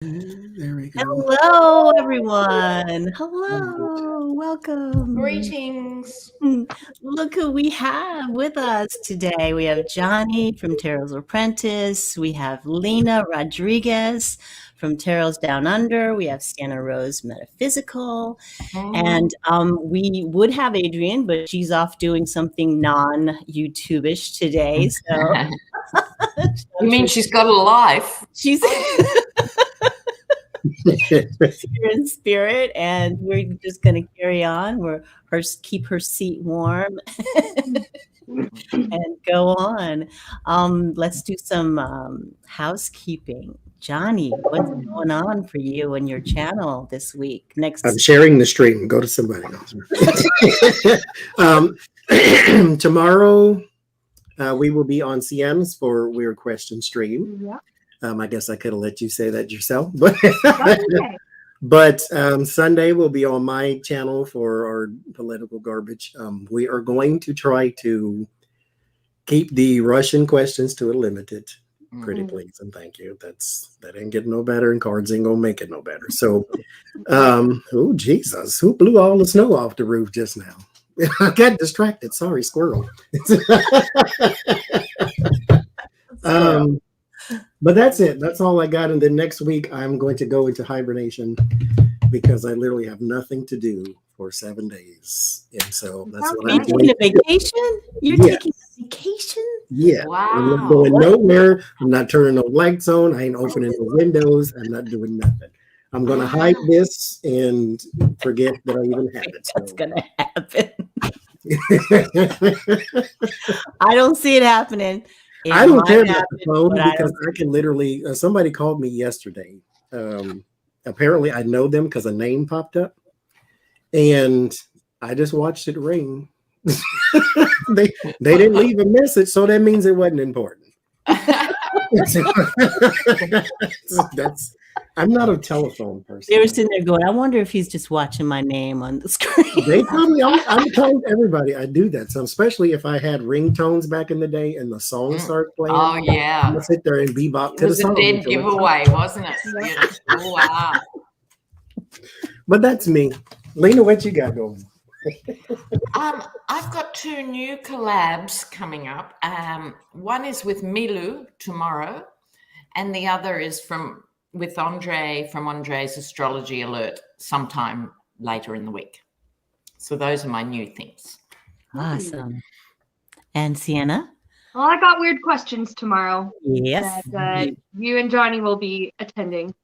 There we go. Hello, everyone. Hello. Welcome. Greetings. Look who we have with us today. We have Johnie from Tarot's Apprentice. We have Lena Rodriguez from Tarot's Down Under. We have Seanna Rose Metaphysical. And we would have Adrian, but she's off doing something non-YouTube-ish today. So You mean she's got a life? she's here in spirit, and we're just going to carry on. Keep her seat warm and go on. Let's do some housekeeping. Johnie, what's going on for you and your channel this week? I'm sharing the stream. Go to somebody else. Tomorrow, we will be on Seanna's for Weird Question stream. Yeah. I guess I could have let you say that yourself, but Okay. but Sunday will be on my channel for our political garbage. We are going to try to keep the Russian questions to a limited. Pretty please and thank you. That ain't getting no better, and cards ain't gonna make it no better. So, oh Jesus, who blew all the snow off the roof just now? I got distracted. Sorry, squirrel. But that's it. That's all I got. And then next week I'm going to go into hibernation because I literally have nothing to do for 7 days. And so that's what I'm doing. Taking a vacation? You're taking a vacation? Yeah. Wow. I'm not going nowhere. I'm not turning no lights on. I ain't opening the windows. I'm not doing nothing. I'm going to hide this and forget that I even have it. That's going to happen. I don't see it happening. I don't care about the phone because I can literally, somebody called me yesterday. Apparently I know them because a name popped up and I just watched it ring. They didn't leave a message, so that means it wasn't important. I'm not a telephone person. They were sitting there going, I wonder if he's just watching my name on the screen. They probably are. I'm telling everybody I do that. So especially if I had ringtones back in the day and the song started playing. Oh yeah. I'm gonna sit there and bebop to the song. It was a dead giveaway, wasn't it? Wow. But that's me. Lena, what you got going? I've got 2 new collabs coming up. One is with Milu tomorrow, and the other is with Andre from Andre's Astrology Alert sometime later in the week. So those are my new things. Awesome. And Seanna? Well, I got weird questions tomorrow. Yes. That you and Johnie will be attending.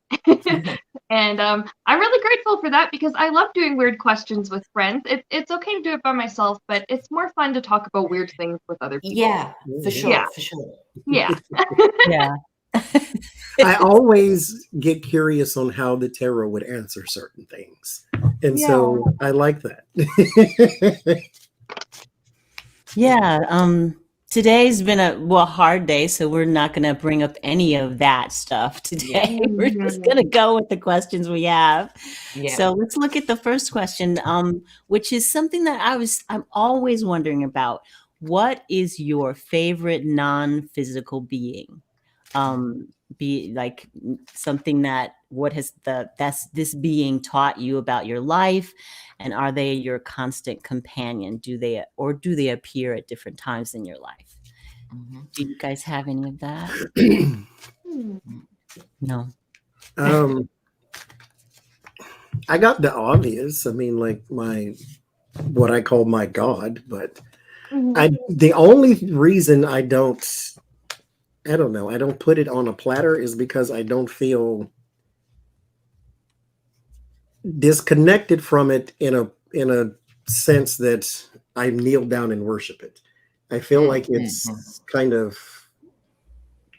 And I'm really grateful for that because I love doing weird questions with friends. It's okay to do it by myself, but it's more fun to talk about weird things with other people. Yeah, for sure. Yeah. For sure. Yeah. Yeah. I always get curious on how the tarot would answer certain things. And so I like that. Yeah. Today's been a hard day, so we're not going to bring up any of that stuff today. Yeah. We're just going to go with the questions we have. Yeah. So let's look at the first question, which is something that I'm always wondering about. What is your favorite non-physical being? Be like something that this being taught you about your life, and are they your constant companion? Do they appear at different times in your life? Do you guys have any of that? No. I got the obvious. I mean, like what I call my God, but the only reason I don't put it on a platter is because I don't feel disconnected from it in a sense that I kneel down and worship it. I feel like it's kind of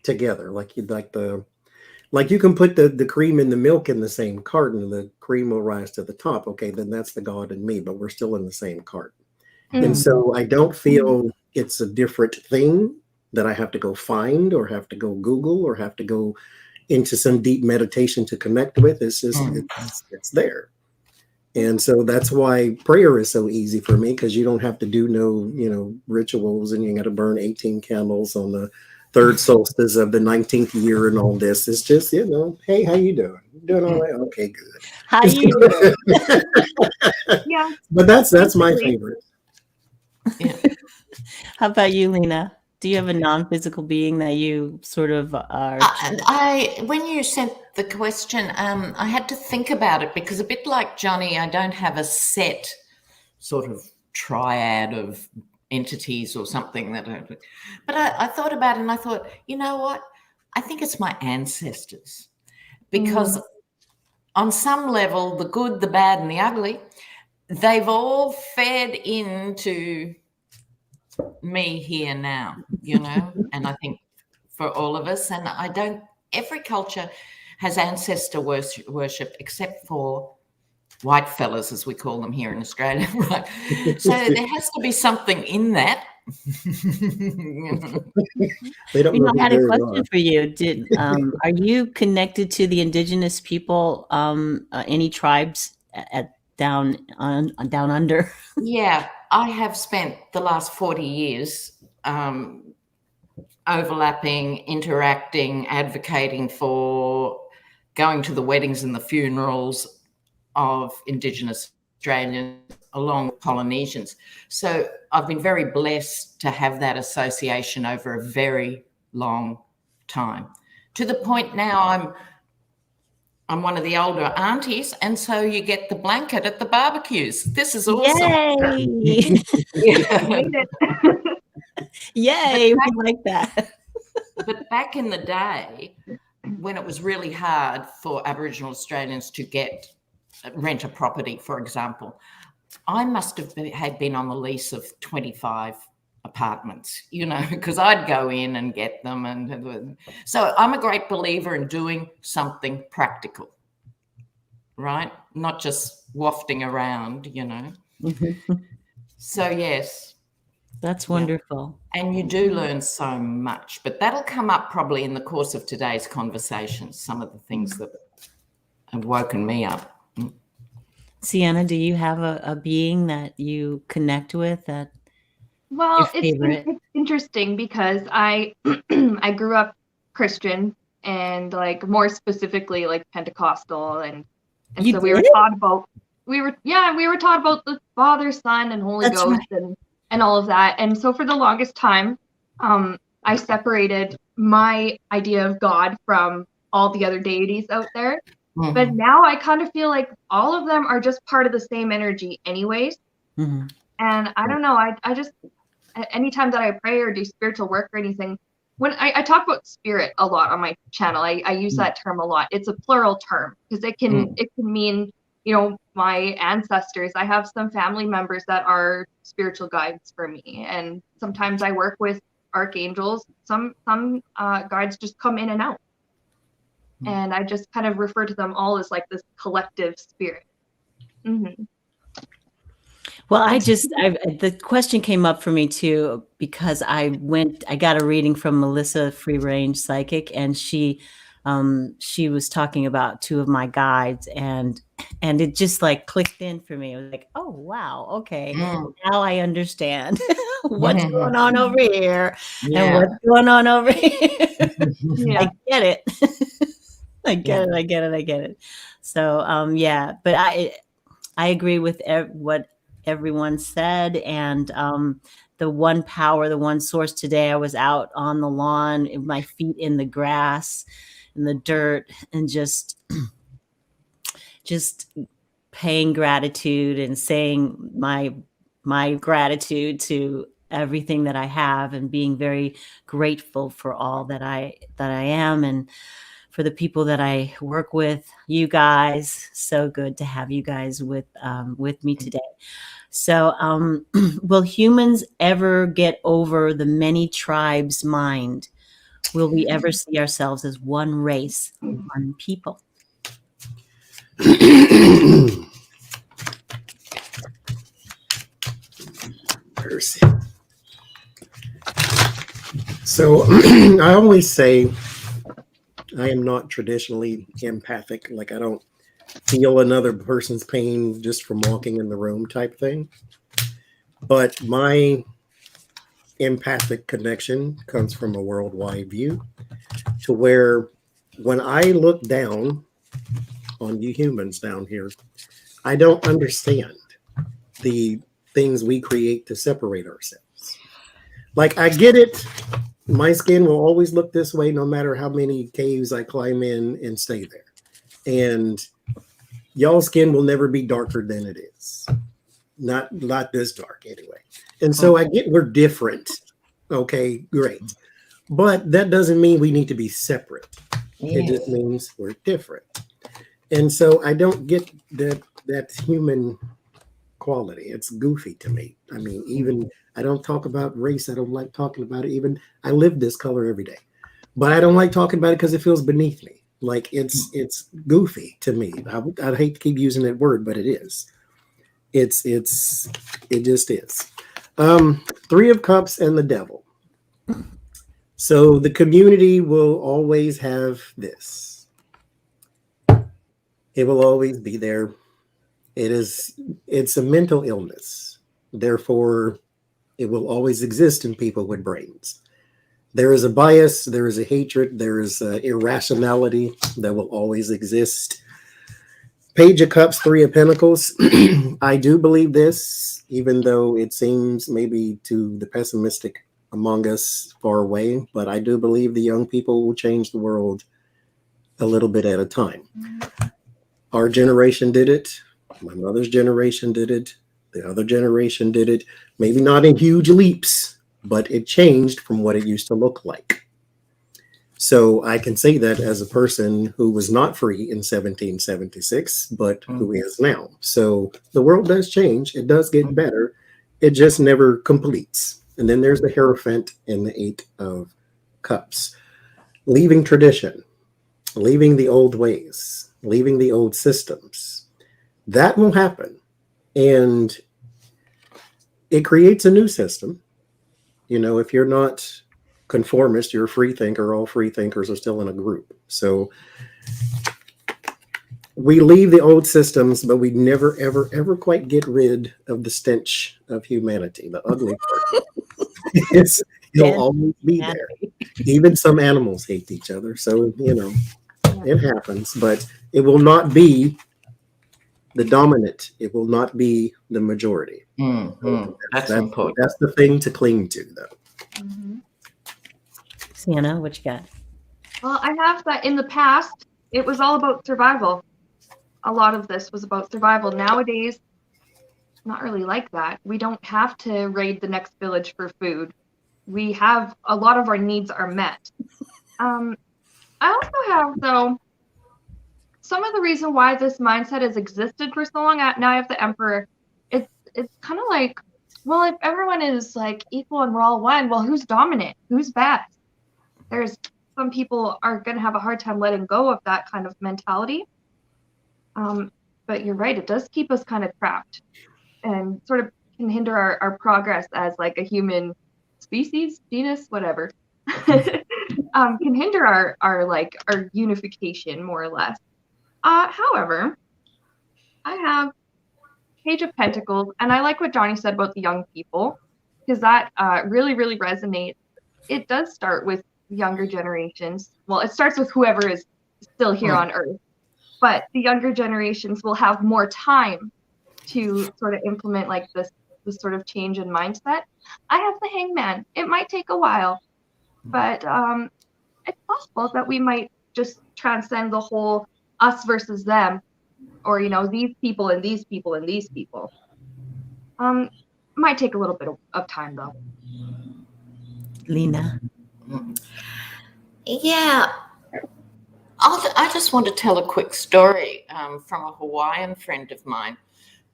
together, like you can put the cream and the milk in the same carton, and the cream will rise to the top. Okay, then that's the God in me, but we're still in the same carton. And so I don't feel it's a different thing that I have to go find or have to go Google or have to go into some deep meditation to connect with. It's just, it's there. And so that's why prayer is so easy for me, because you don't have to do no, rituals, and you got to burn 18 candles on the third solstice of the 19th year and all this. It's just, hey, how you doing? Doing all right? Okay, good. How you doing? Yeah. But that's my favorite. Yeah. How about you, Lena? Do you have a non-physical being that you sort of are? When you sent the question, I had to think about it because a bit like Johnie, I don't have a set sort of triad of entities or something but I thought about it and I thought, you know what? I think it's my ancestors because on some level, the good, the bad, and the ugly, they've all fed into me here now, and I think for all of us, and every culture has ancestor worship except for white fellas, as we call them here in Australia, right? So there has to be something in that. They don't know I had a who question for you. Are you connected to the indigenous people? Any tribes down under? Yeah, I have spent the last 40 years overlapping, interacting, advocating for, going to the weddings and the funerals of Indigenous Australians along with Polynesians. So I've been very blessed to have that association over a very long time, to the point now I'm one of the older aunties, and so you get the blanket at the barbecues. This is awesome. Yay! Yay! We like that. But back in the day, when it was really hard for Aboriginal Australians to rent a property, for example, I must have had been on the lease of 25 apartments, because I'd go in and get them. And so I'm a great believer in doing something practical, right? Not just wafting around, So, yes. That's wonderful. Yeah. And you do learn so much, but that'll come up probably in the course of today's conversation, some of the things that have woken me up. Seanna, do you have a being that you connect with that? Well, it's interesting because I I grew up Christian and like more specifically like Pentecostal and so we were taught about the Father, Son, and Holy Ghost and all of that. And so for the longest time, I separated my idea of God from all the other deities out there. Mm-hmm. But now I kind of feel like all of them are just part of the same energy anyways. Mm-hmm. And I don't know, I just, anytime that I pray or do spiritual work or anything, when I talk about spirit a lot on my channel, I use that term a lot. It's a plural term because it can mean, my ancestors. I have some family members that are spiritual guides for me. And sometimes I work with archangels. Some guides just come in and out. And I just kind of refer to them all as like this collective spirit. Mm-hmm. Well, the question came up for me too, because I got a reading from Melissa Free Range Psychic, and she was talking about two of my guides, and it just like clicked in for me. It was like, oh wow, okay, now I understand what's going on over here and what's going on over here. I get it. I get it. So but I agree with what everyone said, and the one power, the one source. Today I was out on the lawn, my feet in the grass, in the dirt, and just paying gratitude and saying my gratitude to everything that I have, and being very grateful for all that I am, and for the people that I work with, you guys. So good to have you guys with me today. So, will humans ever get over the many tribes mind? Will we ever see ourselves as one race, one people? So I always say I am not traditionally empathic. Like, I don't feel another person's pain just from walking in the room type thing. But my empathic connection comes from a worldwide view, to where when I look down on you humans down here, I don't understand the things we create to separate ourselves. Like, I get it. My skin will always look this way no matter how many caves I climb in and stay there. And y'all's skin will never be darker than it is. Not this dark anyway. And so I get we're different. Okay, great. But that doesn't mean we need to be separate. It just means we're different. And so I don't get that human quality. It's goofy to me. I mean, even I don't talk about race. I don't like talking about it. Even I live this color every day, but I don't like talking about it because it feels beneath me. Like it's goofy to me. I hate to keep using that word, but it is. It just is. Three of Cups and the Devil. So the community will always have this. It will always be there. It's a mental illness. Therefore, it will always exist in people with brains. There is a bias, there is a hatred, there is irrationality that will always exist. Page of Cups, Three of Pentacles. I do believe this, even though it seems maybe to the pessimistic among us far away, but I do believe the young people will change the world a little bit at a time. Our generation did it. My mother's generation did it. The other generation did it. Maybe not in huge leaps, but it changed from what it used to look like. So I can say that as a person who was not free in 1776, but who is now. So the world does change. It does get better. It just never completes. And then there's the Hierophant and the Eight of Cups. Leaving tradition, leaving the old ways, leaving the old systems. That will happen. And it creates a new system. You know, if you're not conformist, you're a free thinker. All free thinkers are still in a group. So we leave the old systems, but we never, ever, ever quite get rid of the stench of humanity, the ugly part. It'll always be there. Even some animals hate each other. So, you know, it happens, but it will not be the dominant. It will not be the majority. That's important. That's the thing to cling to, though. Seanna, what you got? Well, I have that in the past, it was all about survival. A lot of this was about survival. Nowadays, not really like that. We don't have to raid the next village for food. We have a lot of our needs are met. I also have, though, some of the reason why this mindset has existed for so long. Now I have the Emperor. It's kind of like, well, if everyone is like equal and we're all one, well, who's dominant? Who's best? There's some people are going to have a hard time letting go of that kind of mentality. But you're right, it does keep us kind of trapped and sort of can hinder our progress as like a human species, genus, whatever. Can hinder our unification more or less. However, I have Page of Pentacles, and I like what Johnie said about the young people, because that really, really resonates. It does start with younger generations. Well, it starts with whoever is still here on Earth, but the younger generations will have more time to sort of implement like this sort of change in mindset. I have the Hangman. It might take a while, but it's possible that we might just transcend the whole us versus them, or, you know, these people and these people and these people. Might take a little bit of time, though. Lena? Yeah. I just want to tell a quick story from a Hawaiian friend of mine,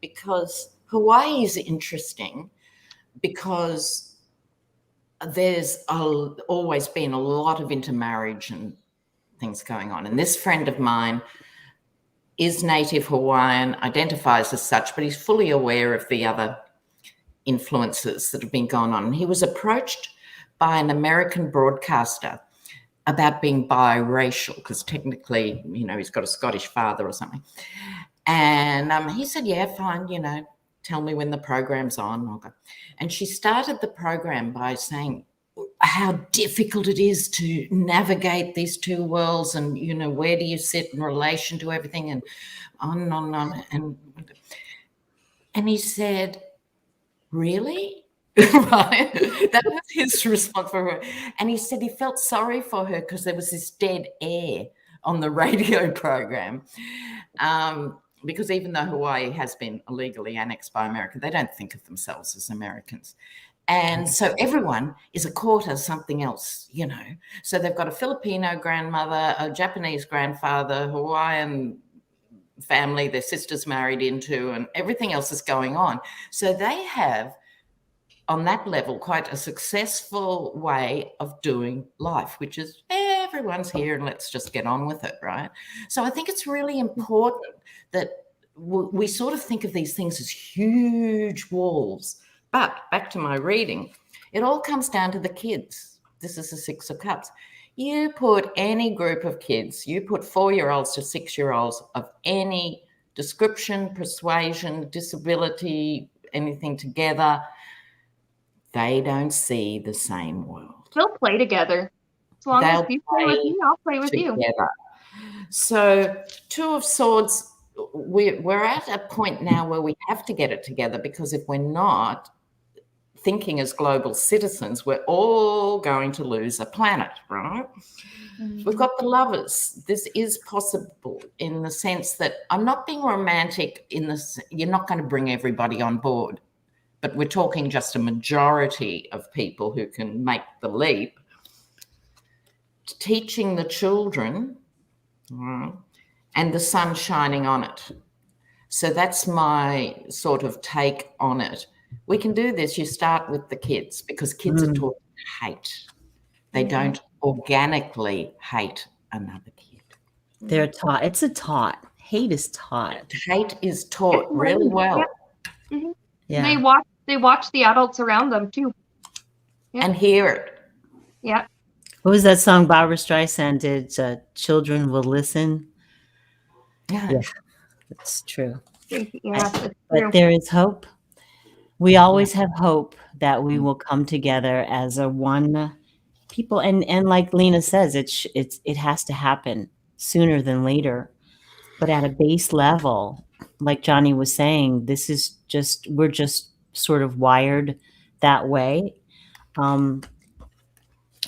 because Hawaii is interesting because there's always been a lot of intermarriage and things going on. And this friend of mine is native Hawaiian, identifies as such, but he's fully aware of the other influences that have been going on. And he was approached by an American broadcaster about being biracial, because technically, you know, he's got a Scottish father or something. And he said, yeah, fine, you know, tell me when the program's on. I'll go. And she started the program by saying how difficult it is to navigate these two worlds, and, you know, where do you sit in relation to everything, and on and on and on. And he said, really? Right? That was his response for her. And he said he felt sorry for her because there was this dead air on the radio program. Because even though Hawaii has been illegally annexed by America, they don't think of themselves as Americans. And so everyone is a quarter something else, you know. So they've got a Filipino grandmother, a Japanese grandfather, Hawaiian family their sister's married into, and everything else is going on. So they have, on that level, quite a successful way of doing life, which is everyone's here and let's just get on with it, right? So I think it's really important that we sort of think of these things as huge walls. But back to my reading, it all comes down to the kids. This is the Six of Cups. You put any group of kids, you put 4-year-olds to 6-year-olds of any description, persuasion, disability, anything together, they don't see the same world. They'll play together. As long as you play with me, I'll play with you. So Two of Swords, we're at a point now where we have to get it together, because if we're not thinking as global citizens, we're all going to lose a planet, right? Mm-hmm. We've got the Lovers. This is possible in the sense that I'm not being romantic in this. You're not going to bring everybody on board, but we're talking just a majority of people who can make the leap. Teaching the children, and the sun shining on it. So that's my sort of take on it. We can do this. You start with the kids, because kids are taught to hate. They don't organically hate another kid. They're taught. It's a taught. Hate is taught. Hate is taught really well. Yeah. Mm-hmm. Yeah. They watch the adults around them too. Yeah. And hear it. Yeah. What was that song Barbara Streisand did? Children will listen. Yeah, that's true. Yeah, but there is hope. We always have hope that we will come together as a one people, and like Lena says, it has to happen sooner than later. But at a base level, like Johnie was saying, we're just sort of wired that way.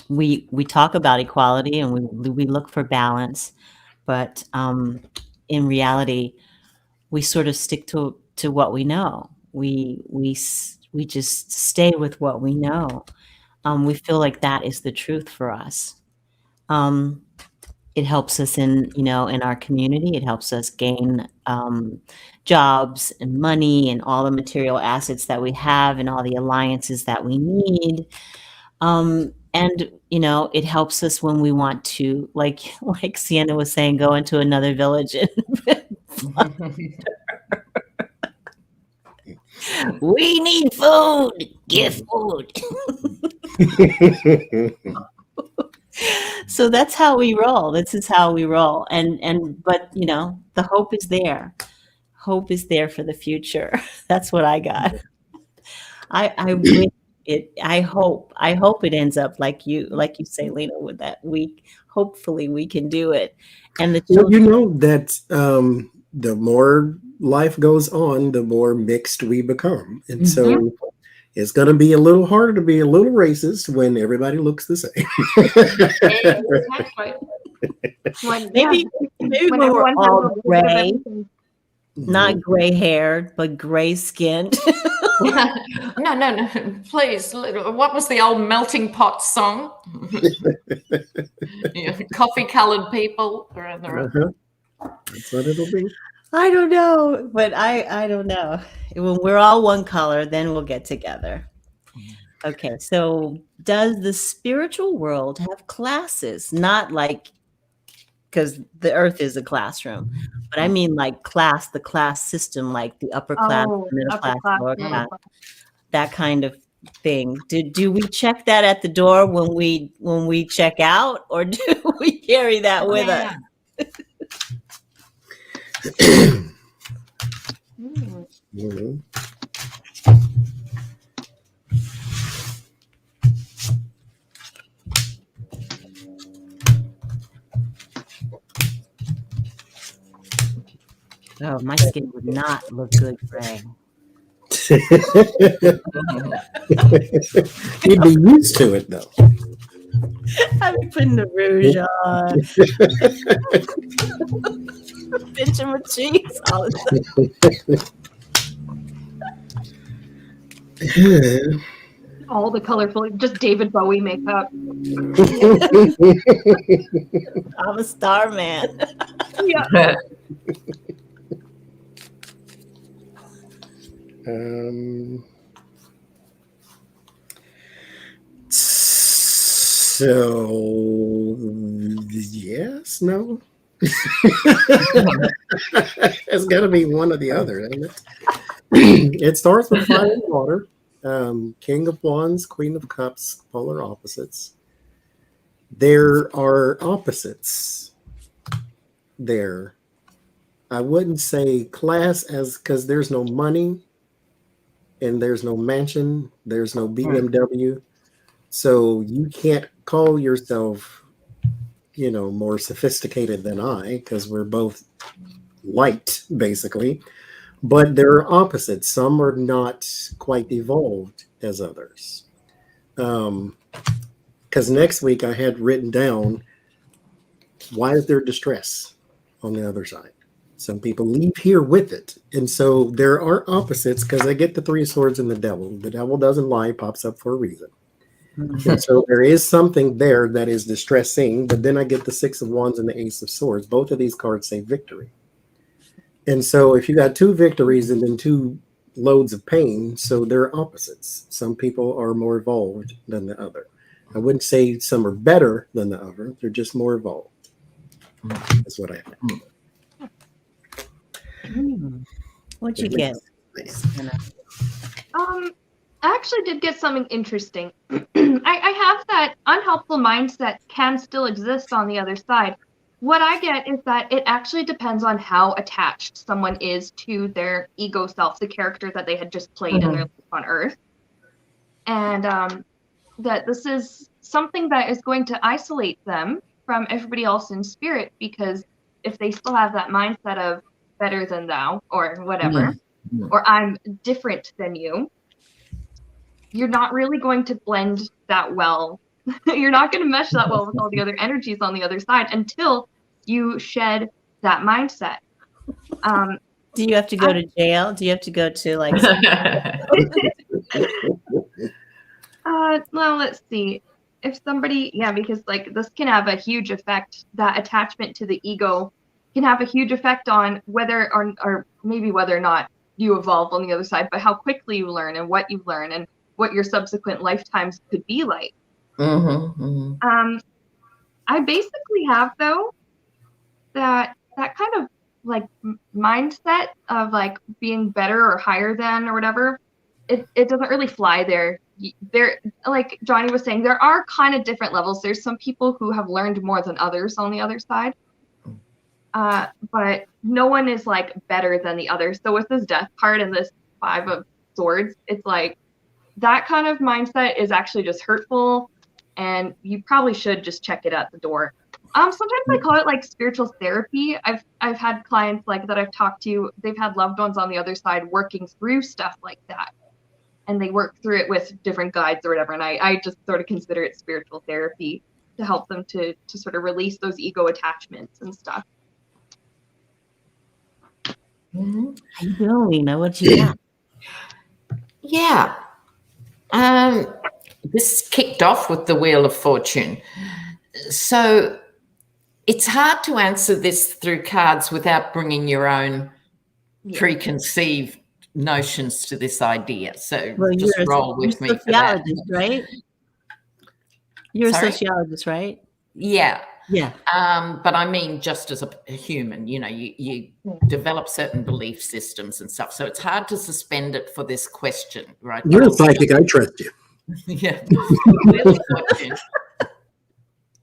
We talk about equality and we look for balance, but in reality, we sort of stick to what we know. We just stay with what we know. We feel like that is the truth for us. It helps us in our community. It helps us gain jobs and money and all the material assets that we have and all the alliances that we need. And it helps us when we want to, like Seanna was saying, go into another village and we need food. Get food. So that's how we roll. This is how we roll. But the hope is there. Hope is there for the future. That's what I got. I hope it ends up like you say, Lena, with that hopefully we can do it. And the children, that the more life goes on, the more mixed we become. And so it's going to be a little harder to be a little racist when everybody looks the same. Maybe when we're all gray, not gray haired, but gray skinned. No, please. What was the old melting pot song? Coffee colored people. That's what it'll be. I don't know, but I don't know. When we're all one color, then we'll get together. Okay, so does the spiritual world have classes? Not like, because the earth is a classroom, but I mean like the class system, like the upper class, middle class, lower class, that kind of thing. Do we check that at the door when we check out, or do we carry that with us? Oh, my skin would not look good gray. You'd be used to it, though. I'd be putting the rouge on, pinching my cheeks all the time. All the colorful, just David Bowie makeup. I'm a star man. Yeah. So yes, no. It's got to be one or the other, isn't it? It starts with fire and water. King of Wands, Queen of Cups, polar opposites. There are opposites there. I wouldn't say class as because there's no money and there's no mansion, there's no BMW. So you can't call yourself, more sophisticated than I because we're both light, basically. But there are opposites. Some are not quite evolved as others. Because next week I had written down, why is there distress on the other side? Some people leave here with it. And so there are opposites because I get the 3 of Swords and the Devil. The Devil doesn't lie, pops up for a reason. And so there is something there that is distressing, but then I get the 6 of Wands and the Ace of Swords. Both of these cards say victory. And so if you got 2 victories and then 2 loads of pain, so they're opposites. Some people are more evolved than the other. I wouldn't say some are better than the other. They're just more evolved. That's what I think. What'd you get? I actually did get something interesting. I have that unhelpful mindset can still exist on the other side. What I get is that it actually depends on how attached someone is to their ego self, the character that they had just played in their life on Earth. And that this is something that is going to isolate them from everybody else in spirit, because if they still have that mindset of better than thou or whatever, or I'm different than you, you're not really going to blend that well. You're not going to mesh that well with all the other energies on the other side until you shed that mindset. Do you have to go to jail? Do you have to go to like? Well, let's see. If somebody, because like this can have a huge effect. That attachment to the ego can have a huge effect on whether or maybe whether or not you evolve on the other side, but how quickly you learn and what you learn and what your subsequent lifetimes could be like. I basically have though that kind of like mindset of like being better or higher than or whatever. It doesn't really fly there. There, like Johnie was saying, there are kind of different levels. There's some people who have learned more than others on the other side. But no one is like better than the other. So with this death card and this 5 of Swords, it's like that kind of mindset is actually just hurtful, and you probably should just check it at the door. Sometimes I call it like spiritual therapy. I've had clients like that I've talked to, they've had loved ones on the other side working through stuff like that. And they work through it with different guides or whatever. And I just sort of consider it spiritual therapy to help them to sort of release those ego attachments and stuff. How you doing, Lena? What you got? Yeah. This kicked off with the Wheel of Fortune. So it's hard to answer this through cards without bringing your own preconceived notions to this idea. So just roll with me for that. Right? You're a sociologist, right? Yeah. Yeah. But I mean, just as a human, you develop certain belief systems and stuff. So it's hard to suspend it for this question, right? You're a psychic. I trust you. Yeah.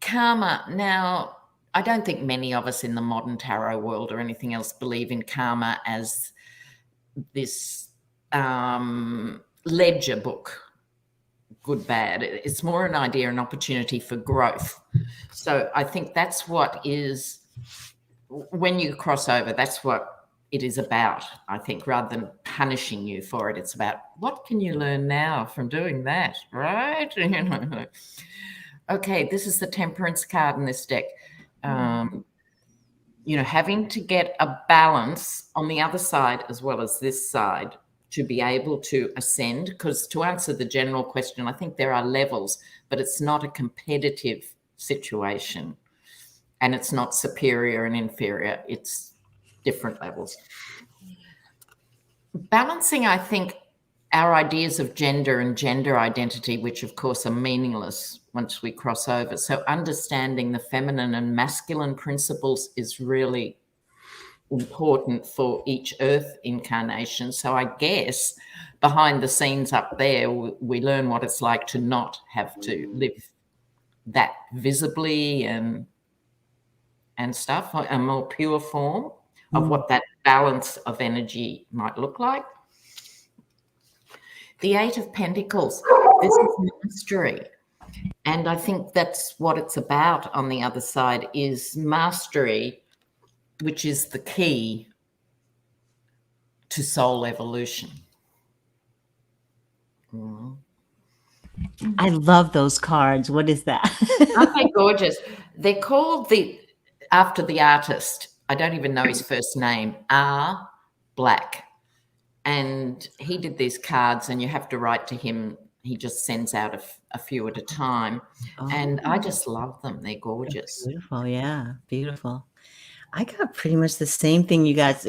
Karma. Now, I don't think many of us in the modern tarot world or anything else believe in karma as this ledger book, good, bad. It's more an idea, an opportunity for growth. So I think that's what is, when you cross over, that's what it is about, I think, rather than punishing you for it. It's about what can you learn now from doing that, right? Okay, this is the Temperance card in this deck. Having to get a balance on the other side as well as this side to be able to ascend. Because to answer the general question, I think there are levels, but it's not a competitive situation, and it's not superior and inferior. It's different levels. Balancing, I think, our ideas of gender and gender identity, which of course are meaningless once we cross over. So understanding the feminine and masculine principles is really important for each Earth incarnation. So I guess behind the scenes up there, we learn what it's like to not have to live that visibly and stuff, a more pure form of what that balance of energy might look like. The Eight of Pentacles, this is mastery. And I think that's what it's about on the other side, is mastery, which is the key to soul evolution. I love those cards. What is that? Aren't they gorgeous? They're called after the artist. I don't even know his first name, R. Black. And he did these cards, and you have to write to him. He just sends out a few at a time. And I just love them. They're gorgeous. Beautiful. Yeah. Beautiful. I got pretty much the same thing, you guys.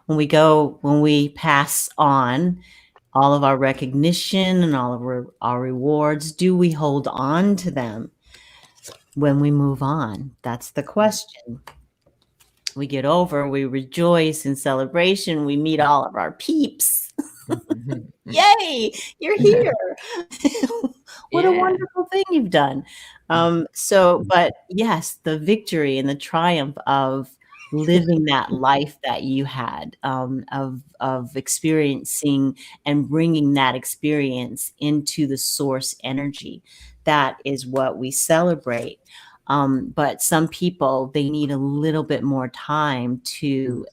When we pass on all of our recognition and all of our rewards, do we hold on to them when we move on? That's the question. We get over, we rejoice in celebration, we meet all of our peeps. Yay, you're here. What a wonderful thing you've done. But yes, the victory and the triumph of living that life that you had, of experiencing and bringing that experience into the source energy. That is what we celebrate. But some people, they need a little bit more time to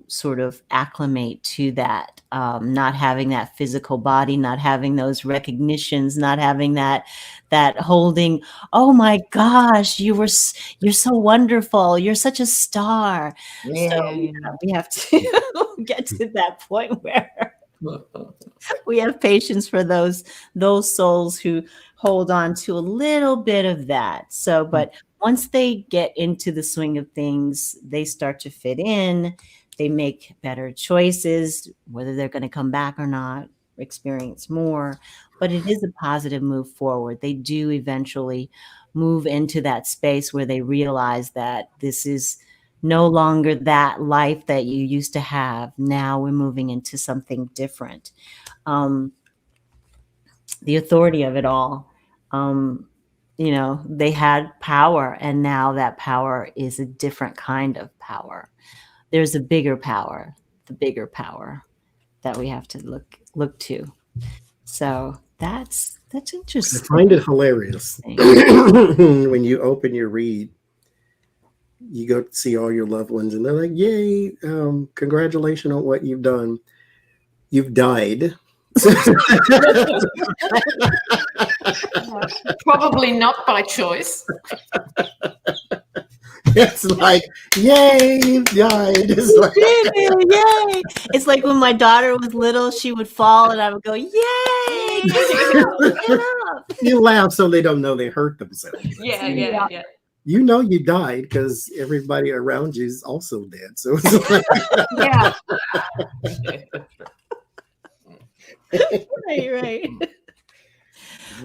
sort of acclimate to that, not having that physical body, not having those recognitions, not having that holding, oh my gosh, you're so wonderful, you're such a star. So we have to get to that point where we have patience for those souls who hold on to a little bit of that. So, but once they get into the swing of things, they start to fit in, they make better choices, whether they're going to come back or not, experience more, but it is a positive move forward. They do eventually move into that space where they realize that this is no longer that life that you used to have. Now we're moving into something different. The authority of it all. They had power, and now that power is a different kind of power. There's a bigger power, the bigger power that we have to look to. So that's interesting. I find it hilarious when you open your read, you go to see all your loved ones, and they're like, "Yay! Congratulations on what you've done. You've died." Probably not by choice. It's like, yay, you died. It's like, yay. It's like when my daughter was little, she would fall and I would go, yay. Get up. You laugh so they don't know they hurt themselves. Yeah. You know you died because everybody around you is also dead. So it's like, Yeah. Right.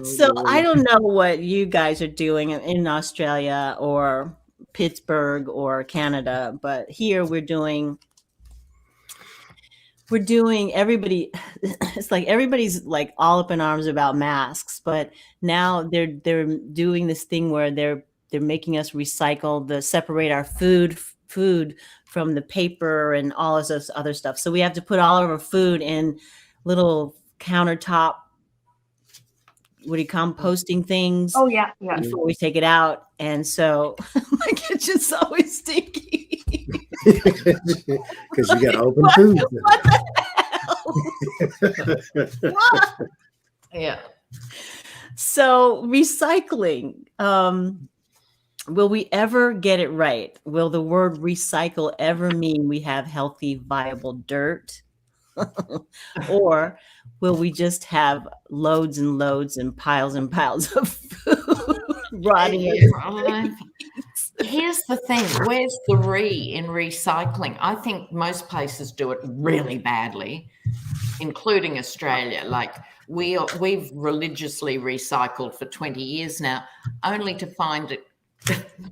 So I don't know what you guys are doing in Australia or Pittsburgh or Canada, but here we're doing everybody, it's like everybody's like all up in arms about masks, but now they're doing this thing where they're making us separate our food from the paper and all of this other stuff. So we have to put all of our food in little countertop, composting things. Oh yeah. Before we take it out. And so my kitchen's always stinky. Because you got open food. What the hell? What? Yeah. So recycling. Will we ever get it right? Will the word recycle ever mean we have healthy, viable dirt? Or will we just have loads and loads and piles of food rotting? Here's the thing. Where's the in recycling? I think most places do it really badly, including Australia. Like we've religiously recycled for 20 years now, only to find it.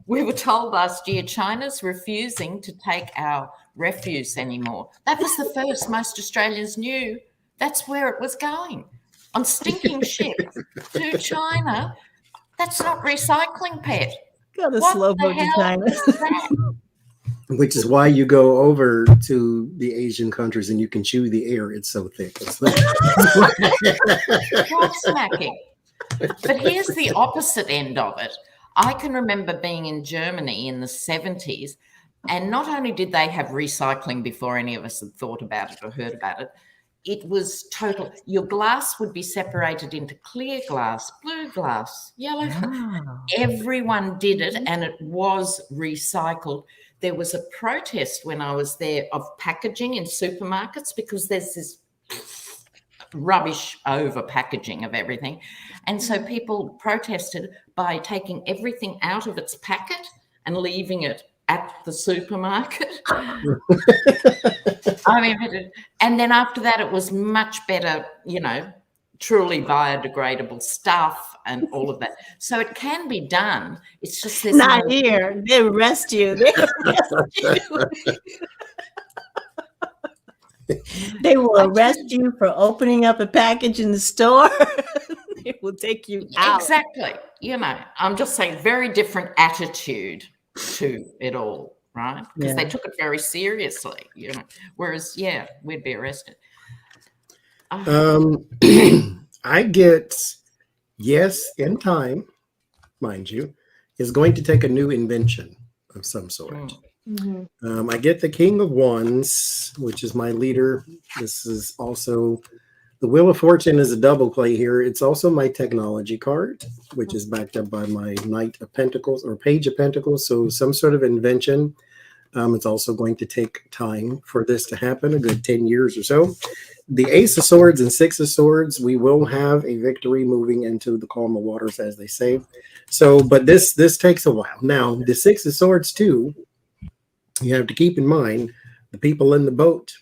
We were told last year China's refusing to take our refuse anymore. That was the first most Australians knew that's where it was going, on stinking ships to China. That's not recycling, pet. Got a slow boat to China. Which is why you go over to the Asian countries and you can chew the air. It's so thick. It's like smacking. But here's the opposite end of it. I can remember being in Germany in the 70s, and not only did they have recycling before any of us had thought about it or heard about it, it was total. Your glass would be separated into clear glass, blue glass, yellow. Wow. Everyone did it, and it was recycled. There was a protest when I was there of packaging in supermarkets because there's this rubbish over packaging of everything. And so people protested by taking everything out of its packet and leaving it at the supermarket. I mean, and then after that, it was much better, truly biodegradable stuff and all of that. So it can be done. It's just there's not here. They arrest you. They will arrest you for opening up a package in the store. They will take you out. Exactly. I'm just saying, very different attitude to it all, right? Because they took it very seriously, Whereas, we'd be arrested. I get yes in time, mind you, is going to take a new invention of some sort. I get the King of Wands, which is my leader. This is also the Wheel of Fortune is a double play here. It's also my technology card, which is backed up by my Knight of Pentacles or Page of Pentacles. So some sort of invention. It's also going to take time for this to happen, a good 10 years or so. The Ace of Swords and Six of Swords, we will have a victory moving into the calmer waters, as they say. So, but this takes a while. Now, the Six of Swords too, you have to keep in mind the people in the boat.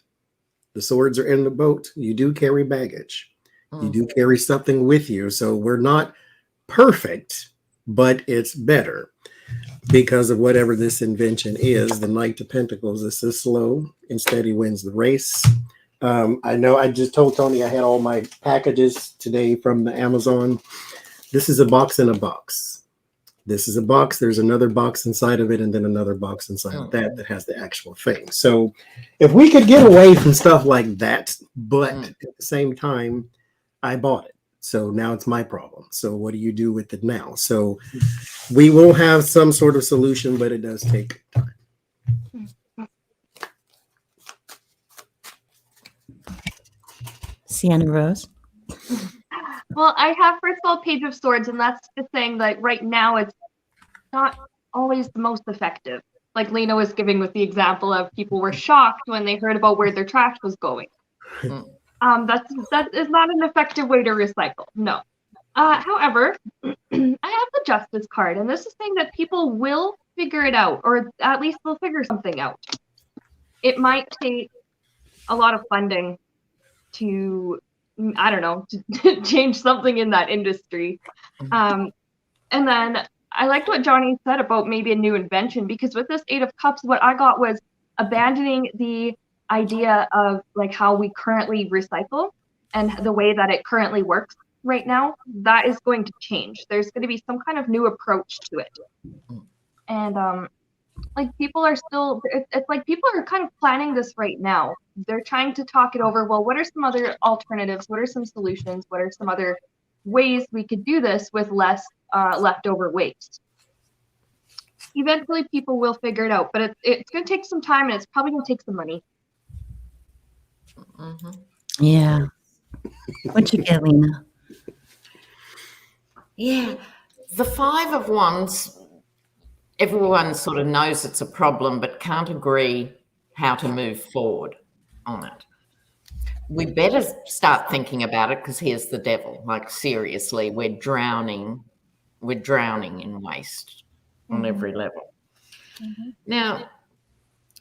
The swords are in the boat. You do carry baggage. You do carry something with you. So we're not perfect, but it's better because of whatever this invention is. The Knight of Pentacles, this is slow and steady wins the race. I know I just told Toni I had all my packages today from the Amazon. This is a box in a box. This is a box. There's another box inside of it, and then another box inside of that has the actual thing. So if we could get away from stuff like that, but at the same time, I bought it. So now it's my problem. So what do you do with it now? So we will have some sort of solution, but it does take time. Seanna Rose. Well, I have, first of all, Page of Swords, and that's just saying that right now it's not always the most effective. Like Lena was giving with the example of people were shocked when they heard about where their trash was going. That is not an effective way to recycle. No. However, I have the Justice card, and this is saying that people will figure it out, or at least they'll figure something out. It might take a lot of funding to, I don't know, to change something in that industry. And then I liked what Johnie said about maybe a new invention, because with this Eight of Cups, what I got was abandoning the idea of like how we currently recycle and the way that it currently works right now. That is going to change. There's going to be some kind of new approach to it. And like people are still, it's like people are kind of planning this right now. They're trying to talk it over. Well, what are some other alternatives? What are some solutions? What are some other ways we could do this with less leftover waste? Eventually, people will figure it out, but it's going to take some time, and it's probably going to take some money. Mm-hmm. Yeah. What you get, Lena? Yeah, the Five of Wands, everyone sort of knows it's a problem, but can't agree how to move forward on it. We better start thinking about it, because here's the devil. Like, seriously, we're drowning in waste on every level. Now,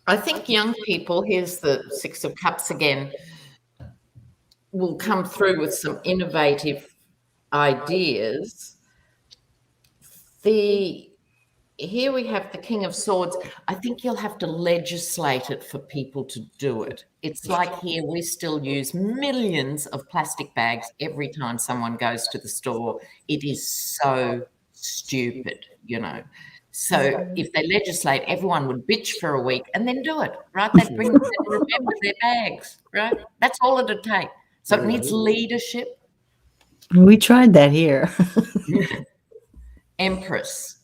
I think young people, here's the Six of Cups again, will come through with some innovative ideas. Here we have the King of Swords. I think you'll have to legislate it for people to do it. It's like here we still use millions of plastic bags every time someone goes to the store. It is so stupid, you know. So if they legislate, everyone would bitch for a week and then do it, right? They'd remember their bags, right? That's all it'd take. So it needs leadership. We tried that here. Empress,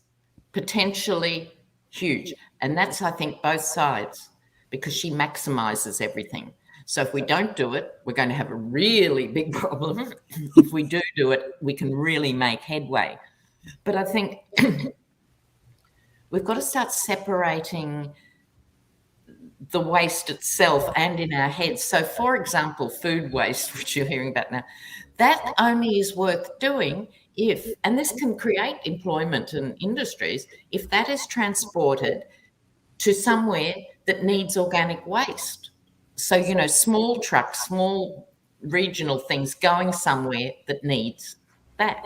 potentially huge. And that's, I think, both sides, because she maximizes everything. So if we don't do it, we're going to have a really big problem. If we do it, we can really make headway. But I think we've got to start separating the waste itself and in our heads. So, for example, food waste, which you're hearing about now, that only is worth doing if, and this can create employment and industries, if that is transported to somewhere that needs organic waste. So, you know, small trucks, small regional things going somewhere that needs that.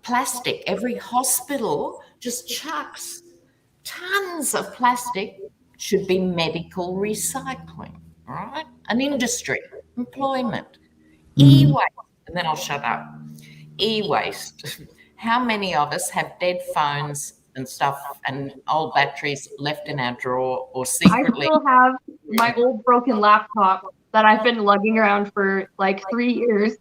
Plastic, every hospital just chucks tons of plastic. Should be medical recycling, right? An industry, employment, e-waste, and then I'll shut up. E-waste. How many of us have dead phones and stuff and old batteries left in our drawer or secretly? I still have my old broken laptop that I've been lugging around for like 3 years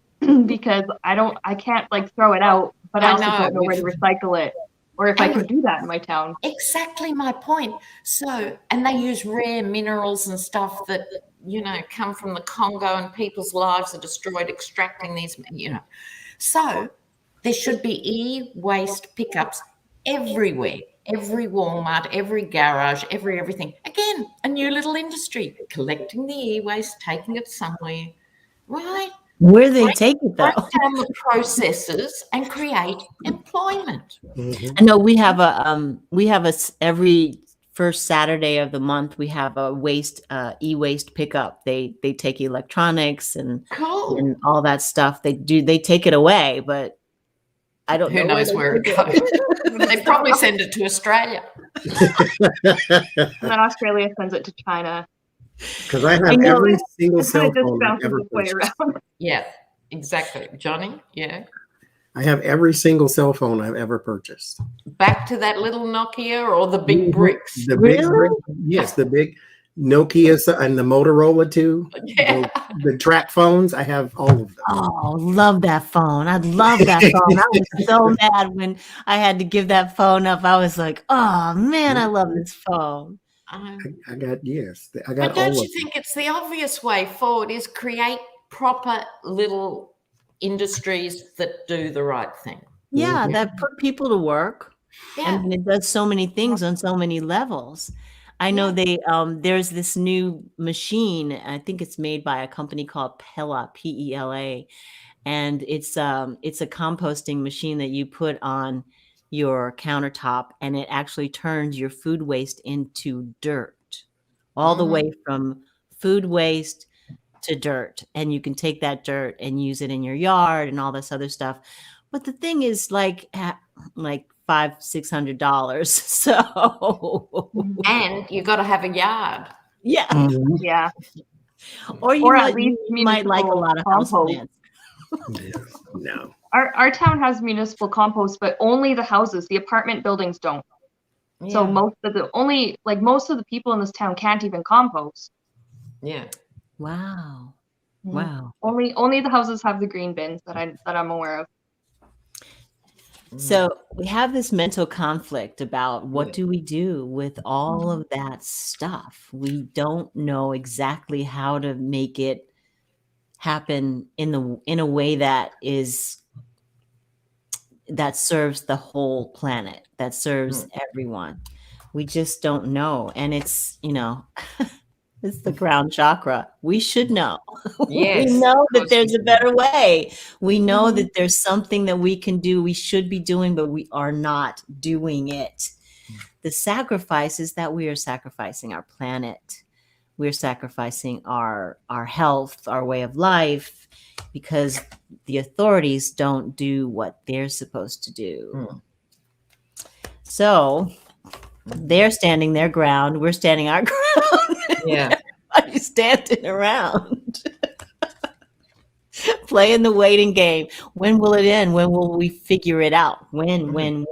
because I can't like throw it out, but I also don't know where to recycle it, or if I could do that in my town. Exactly my point. So, and they use rare minerals and stuff that, you know, come from the Congo, and people's lives are destroyed extracting these, you know. So there should be e-waste pickups everywhere, every Walmart, every garage, everything. Again, a new little industry, collecting the e-waste, taking it somewhere, right? Where they take it, though. Break down the processes and create employment. I know we have every first Saturday of the month, we have a e-waste pickup. They take electronics and all that stuff. They take it away, but I don't know. Who knows where it goes? They probably send it to Australia. And then Australia sends it to China. Because I have every single cell phone I've ever purchased. Yeah, exactly. Johnie, yeah. I have every single cell phone I've ever purchased. Back to that little Nokia or the big bricks? The big brick, yes, the big Nokia and the Motorola too. Yeah. The track phones, I have all of them. Oh, love that phone. I love that phone. I was so mad when I had to give that phone up. I was like, oh man, I love this phone. I got but don't you think it's the obvious way forward is create proper little industries that do the right thing? Yeah, that put people to work. Yeah. And it does so many things on so many levels. I know there's this new machine, I think it's made by a company called Pella, P-E-L-A, and it's a composting machine that you put on your countertop, and it actually turns your food waste into dirt, all the way from food waste to dirt. And you can take that dirt and use it in your yard and all this other stuff. But the thing is like $500-600. So, and you got to have a yard. Yeah. Yeah. Or at least you might like a lot of houseplants. No. Our town has municipal compost, but only the houses. The apartment buildings don't. Yeah. So most of the people in this town can't even compost. Yeah. Wow. Mm-hmm. Wow. Only the houses have the green bins that I'm aware of. So we have this mental conflict about what do we do with all of that stuff. We don't know exactly how to make it happen in a way that serves the whole planet, that serves everyone. We just don't know. And it's, it's the crown chakra. We should know. Yes, we know of that course there's we a better way. We know that there's something that we can do, we should be doing, but we are not doing it. The sacrifice is that we are sacrificing our planet. We're sacrificing our health, our way of life, because the authorities don't do what they're supposed to do. So they're standing their ground. We're standing our ground. Yeah. Everybody's standing around. Playing the waiting game. When will it end? When will we figure it out? When?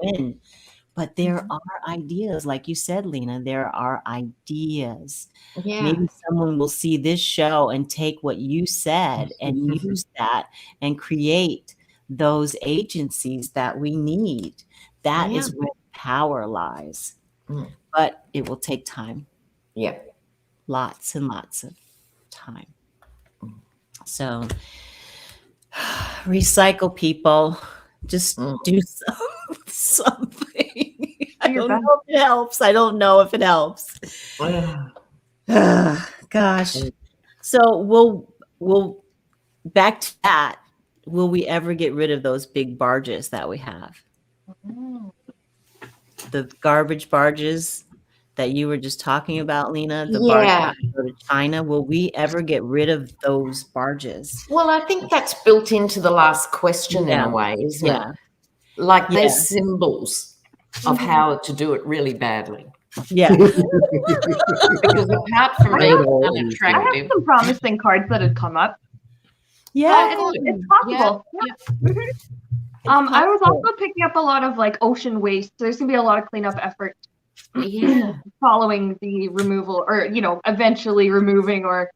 But there are ideas. Like you said, Lena, there are ideas. Yeah. Maybe someone will see this show and take what you said and use that and create those agencies that we need. That is where power lies. But it will take time. Yeah. Lots and lots of time. So recycle, people. Just do something. I don't know if it helps. I don't know if it helps. Gosh. So we'll back to that. Will we ever get rid of those big barges that we have? The garbage barges that you were just talking about, Lena, the barges that go to China. Will we ever get rid of those barges? Well, I think that's built into the last question in a way, isn't it? Like they're symbols of how to do it really badly. Yeah. Because apart from being unattractive, I have some promising cards that had come up. Yeah, it's possible. I was also picking up a lot of like ocean waste. So there's gonna be a lot of cleanup effort. Following the removal, or eventually removing, or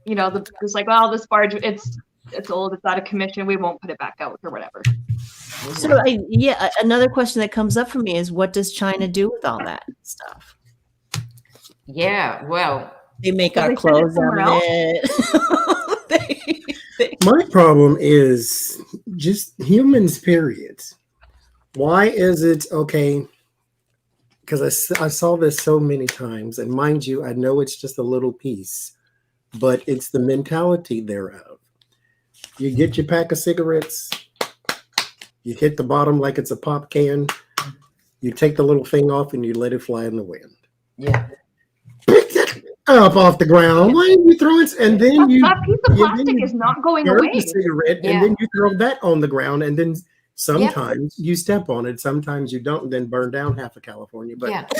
it's like, well, this barge, it's old, it's out of commission, we won't put it back out or whatever. So another question that comes up for me is, what does China do with all that stuff? Yeah, well, they make our clothes out of it. My problem is just humans, period. Why is it okay? Because I saw this so many times, and mind you, I know it's just a little piece, but it's the mentality thereof. You get your pack of cigarettes, you hit the bottom like it's a pop can, you take the little thing off and you let it fly in the wind. Yeah. Pick that up off the ground. Why are you throwing it? And then that piece of plastic is not going away. The cigarette, and then you throw that on the ground, and then sometimes you step on it, sometimes you don't, and then burn down half of California. But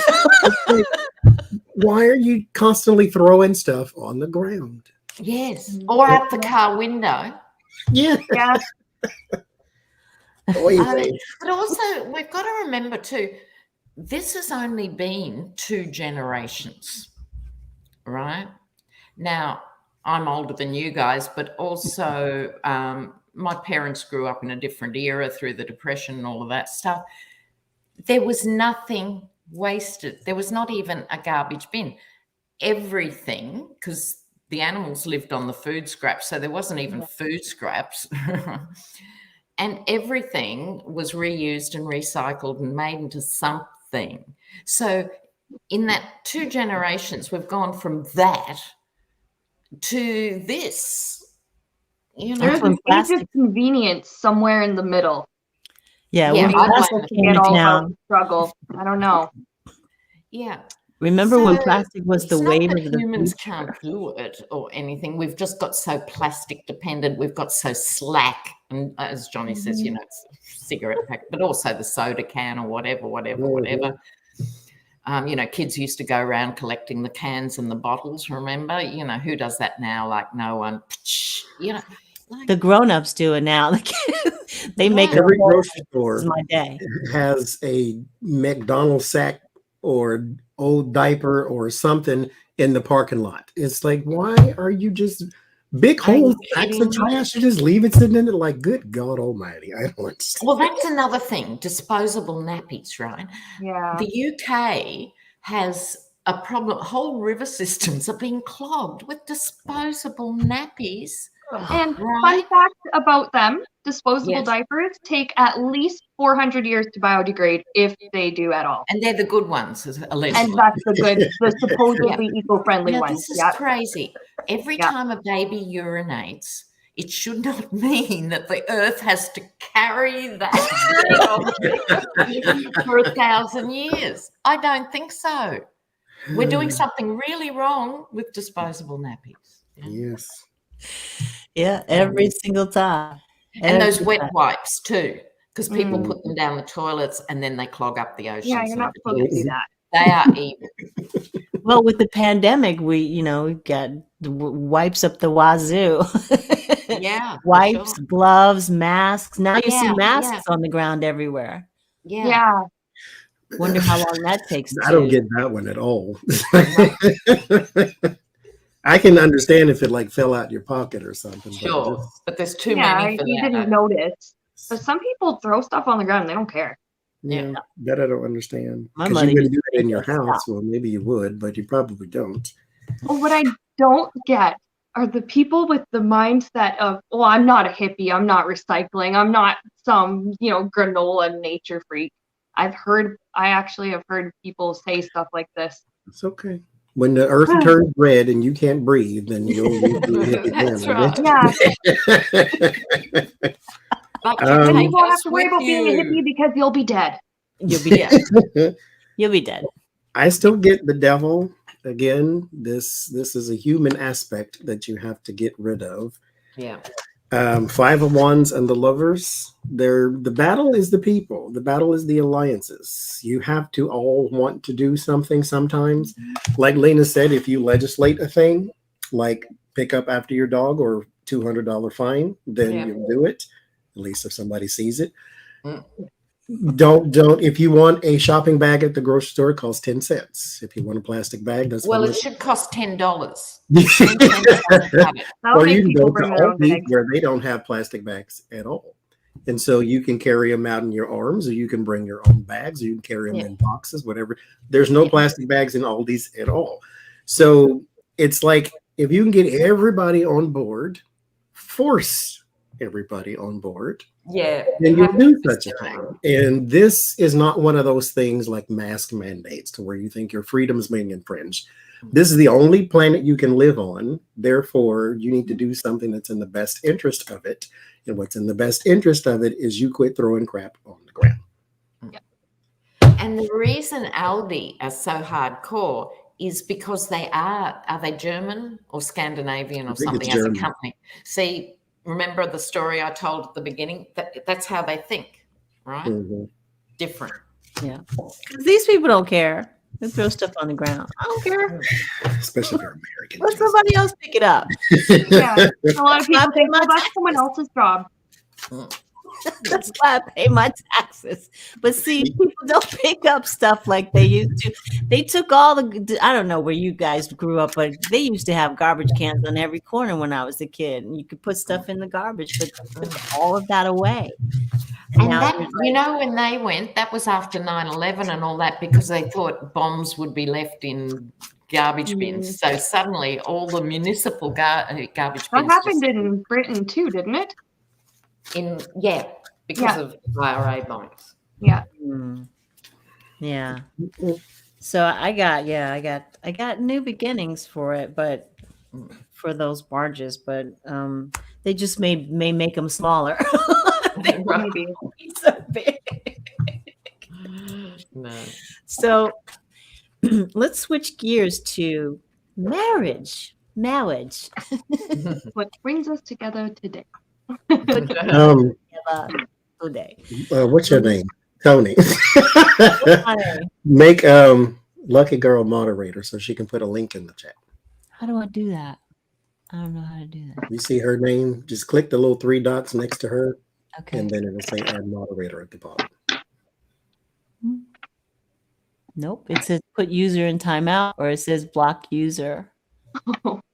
why are you constantly throwing stuff on the ground? Yes, or out the car window. Yeah. But also, we've got to remember too, this has only been 2 generations, right? Now, I'm older than you guys, but also my parents grew up in a different era through the Depression and all of that stuff. There was nothing wasted. There was not even a garbage bin. Everything, because the animals lived on the food scraps, so there wasn't even food scraps. And everything was reused and recycled and made into something. So in that 2 generations, we've gone from that to this. There's an age of convenience somewhere in the middle. Yeah, when plastic came all out struggle. I don't know. Yeah. Remember when plastic was the wave of the humans can't do it or anything. We've just got so plastic dependent. We've got so slack. And as Johnie says, it's a cigarette pack, but also the soda can or whatever. Kids used to go around collecting the cans and the bottles, remember? Who does that now? Like no one. The grown-ups do it now. They make every grocery store my day has a McDonald's sack or old diaper or something in the parking lot. It's like, why are you just Big Are you holes, sacks of kidding me? trash, you just leave it sitting in it like, good God almighty. I don't understand. Well, that's another thing, disposable nappies, right? Yeah. The UK has a problem. Whole river systems are being clogged with disposable nappies. And fun Right? fact about them, disposable Yes. diapers take at least 400 years to biodegrade if they do at all. And they're the good ones, allegedly. And that's the supposedly eco-friendly Now, ones. this is Yeah. crazy. Every Yeah. time a baby urinates, it should not mean that the earth has to carry that for 1,000 years. I don't think so. We're doing something really wrong with disposable nappies. Yes. Yeah, every single time. And those Every wet time. wipes too, because people Mm. put them down the toilets and then they clog up the oceans. Yeah, you're and not supposed to do that. They are evil. Well, with the pandemic, we got the wipes up the wazoo. Yeah. for Wipes, sure. gloves, masks. Now you see Yeah, masks on the ground everywhere. Yeah. Yeah. Wonder how long that takes. I don't to- get that one at all. I can understand if it like fell out your pocket or something. but Sure. just- But there's too Yeah, many for you that. didn't notice. But some people throw stuff on the ground and they don't care. yeah, that I don't understand. My 'Cause mother you wouldn't used do it in your to make us house. Well, maybe you would, but you probably don't. Well, what I don't get are the people with the mindset of, well, I'm not a hippie, I'm not recycling, I'm not some, granola nature freak. I actually have heard people say stuff like this. It's okay. When the earth turns red and you can't breathe, then you'll be hippie That's then, right. right? Yeah, But Um, take you won't have us to worry with about being a you. hippie because you'll be dead. You'll be dead. You'll be dead. I still get the devil. Again, this is a human aspect that you have to get rid of. Yeah. 5 of Wands and the Lovers. The battle is the people. The battle is the alliances. You have to all want to do something sometimes. Like Lena said, if you legislate a thing, like pick up after your dog or $200 fine, then Yeah. you'll do it. At least if somebody sees it. Mm. Don't if you want a shopping bag at the grocery store, it costs 10 cents. If you want a plastic bag, that's Well, how it much. should cost $10. That'll Or you make can people go to bring their own Aldi bags. where they don't have plastic bags at all. And so you can carry them out in your arms, or you can bring your own bags, or you can carry them Yeah. in boxes, whatever. There's no Yeah. plastic bags in Aldi's at all. So it's like if you can get everybody on board, force everybody on board, Yeah. then you you have do to such a do thing. that. And this is not one of those things like mask mandates to where you think your freedom's being infringed. This is the only planet you can live on. Therefore, you need to do something that's in the best interest of it. And what's in the best interest of it is you quit throwing crap on the ground. And the reason Aldi are so hardcore is because are they German or Scandinavian or think it's something as a German. company? See, remember the story I told at the beginning? That's how they think, right? Mhm. Different. Yeah. 'Cause these people don't care. They throw stuff on the ground. I don't care. Especially if you're American. Let somebody else pick it up. Yeah, a lot of people Not think, my well, that's someone else's job. That's why I pay my taxes. But see, people don't pick up stuff like they used to. They took all I don't know where you guys grew up, but they used to have garbage cans on every corner when I was a kid. And you could put stuff in the garbage, but they took all of that away. And now that, there's you know, when they went, that was after 9/11 and all that, because they thought bombs would be left in garbage bins. So suddenly all the municipal garbage That bins happened in Britain too, didn't it? because of IRA bombings. Yeah. Yeah. So I got new beginnings for it, but for those barges, but they just may make them smaller. They won't be so big. No. So let's switch gears to marriage. Marriage. What brings us together today? Today. What's your name? Toni. Make Lucky Girl moderator so she can put a link in the chat. How do I do that? I don't know how to do that. You see her name, just click the little 3 dots next to her, Okay. and then it'll say add moderator at the bottom. Nope. It says put user in timeout, or it says block user.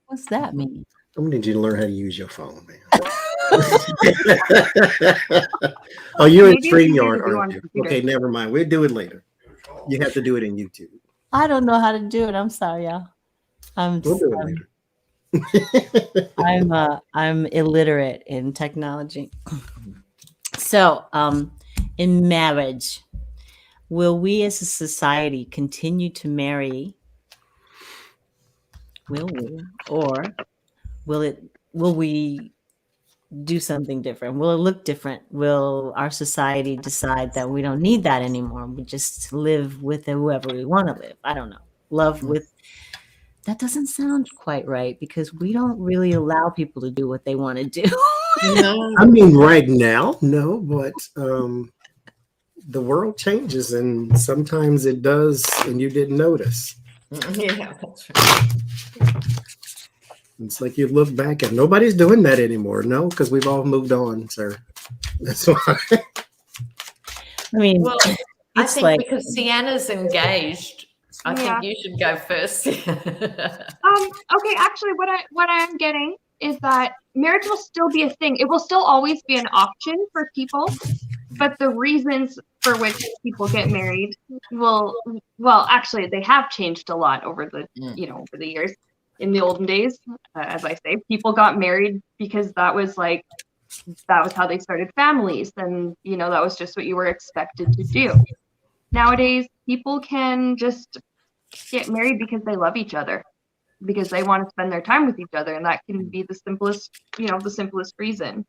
What's that mean? I'm gonna need you to learn how to use your phone, man. Oh, you're in Maybe it's easier StreamYard, to do on aren't you? computer. Okay, never mind. We'll do it later. You have to do it in YouTube. I don't know how to do it. I'm sorry, y'all. We'll do it later. I'm illiterate in technology. So, in marriage, will we as a society continue to marry? Will we? Or will we do something different? Will it look different? Will our society decide that we don't need that anymore? We just live with whoever we want to live. I don't know. Love with that doesn't sound quite right because we don't really allow people to do what they want to do. No. I mean, right now, no, but the world changes, and sometimes it does, and you didn't notice. Yeah, that's right. It's like you look back and nobody's doing that anymore. No, because we've all moved on, sir. That's why. I mean, Well, I it's think like because Seanna's engaged, I Yeah. think you should go first. Okay, actually what I'm getting is that marriage will still be a thing. It will still always be an option for people, but the reasons for which people get married actually they have changed a lot over the over the years. In the olden days, as I say, people got married because that was how they started families, and that was just what you were expected to do. Nowadays, people can just get married because they love each other, because they want to spend their time with each other, and that can be the simplest reason.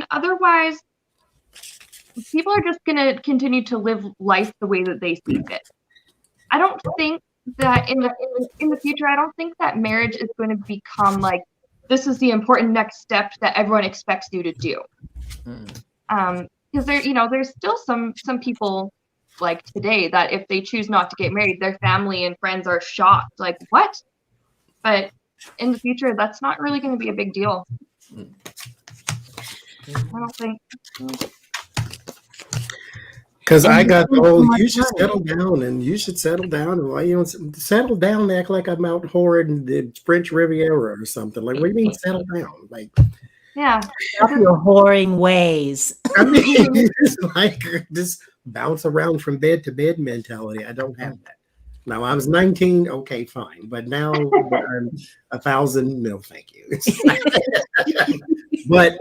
Otherwise, people are just gonna continue to live life the way that they see fit. I don't think that in the future, I don't think that marriage is going to become like this is the important next step that everyone expects you to do. Because there's still some people like today that if they choose not to get married, their family and friends are shocked, like what? But in the future, that's not really going to be a big deal. I don't think. Because I got the whole, you should settle down, and you should settle down. And why you don't settle down and act like I'm out whoring the French Riviera or something? Like, what do you mean settle down? Like, Yeah. stop your whoring ways. I mean, it's like this bounce around from bed to bed mentality. I don't have that. Now, I was 19, okay, fine. But now I'm 1,000, no, thank you. But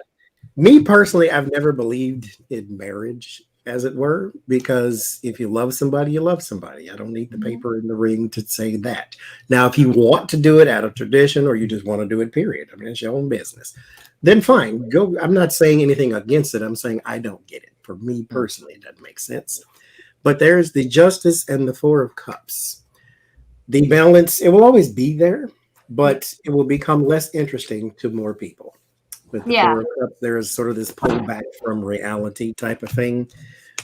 me personally, I've never believed in marriage, as it were, because if you love somebody, you love somebody. I don't need the paper in the ring to say that. Now, if you want to do it out of tradition or you just want to do it, period, I mean, it's your own business, then fine, go. I'm not saying anything against it. I'm saying I don't get it. For me personally, it doesn't make sense. But there's the Justice and the Four of Cups. The balance, it will always be there, but it will become less interesting to more people. With the Four of Cups, there is sort of this pullback from reality type of thing.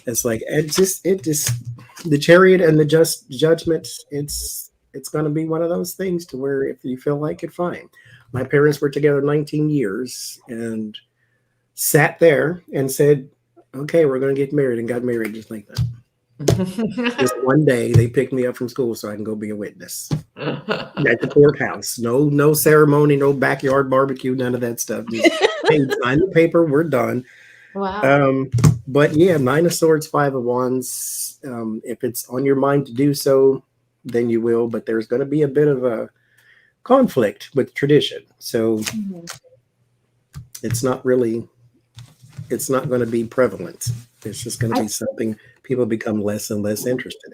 It's like it just the Chariot and the Judgment. It's going to be one of those things to where if you feel like it, fine. My parents were together 19 years and sat there and said, "Okay, we're going to get married," and got married just like that. Just one day, they picked me up from school so I can go be a witness at the courthouse. No ceremony, no backyard barbecue, none of that stuff. Just hey, sign the paper, we're done. Wow. But yeah, 9 of Swords, 5 of Wands. If it's on your mind to do so, then you will. But there's going to be a bit of a conflict with tradition, so it's not going to be prevalent. It's just going to be something people become less and less interested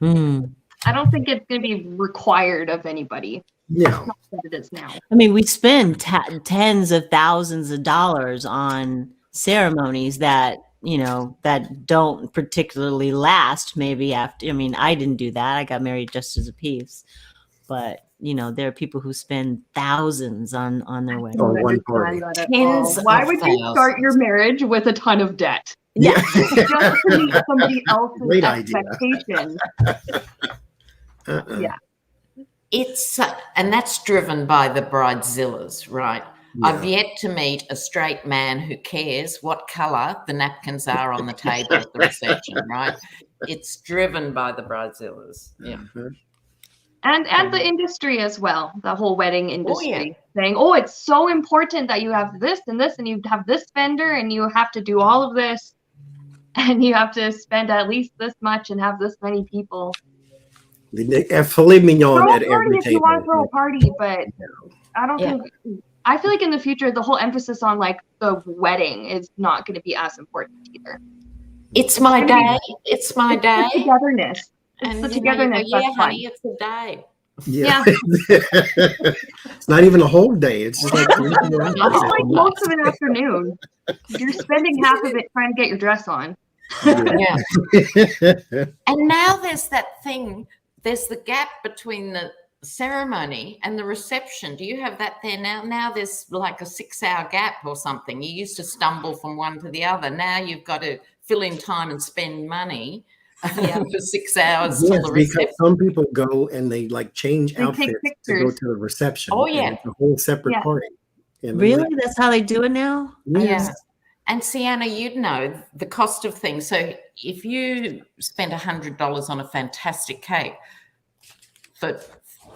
in. I don't think it's going to be required of anybody. No. It is now. I mean, we spend tens of thousands of dollars on ceremonies that don't particularly last. Maybe after, I mean, I didn't do that. I got married just as a piece, but there are people who spend thousands on their wedding. On one party. Why would you start your marriage with a ton of debt? Yeah. Just to meet somebody else's Great idea. expectation. Yeah. It's and that's driven by the bridezillas, right? Yeah. I've yet to meet a straight man who cares what color the napkins are on the table at the reception, right? It's driven by the bridezillas. Yeah. And the industry as well, the whole wedding industry, yeah. saying, oh, it's so important that you have this and this, and you have this vendor, and you have to do all of this, and you have to spend at least this much and have this many people. Filet mignon Throw a at party every if you want to throw a table. party, but I don't Yeah. think. I feel like in the future, the whole emphasis on like the wedding is not going to be as important either. It's my day. It's my day. The togetherness. It's And the you know, togetherness. you go, yeah, That's fun. honey, it's a day. Yeah. It's not even a whole day. It's just like It's like most of an afternoon. You're spending half of it trying to get your dress on. Yeah. And now there's that thing, there's the gap between the ceremony and the reception. Do you have that there now? Now there's like a 6-hour gap or something. You used to stumble from one to the other. Now you've got to fill in time and spend money for 6 hours till the because reception. some people go and they like change They take outfits to go pictures. to the reception. Oh, and yeah. it's a whole separate Yeah. party. And I'm Really? like, That's how they do it now? Yeah. And Seanna, you'd know the cost of things. So if you spend $100 on a fantastic cake for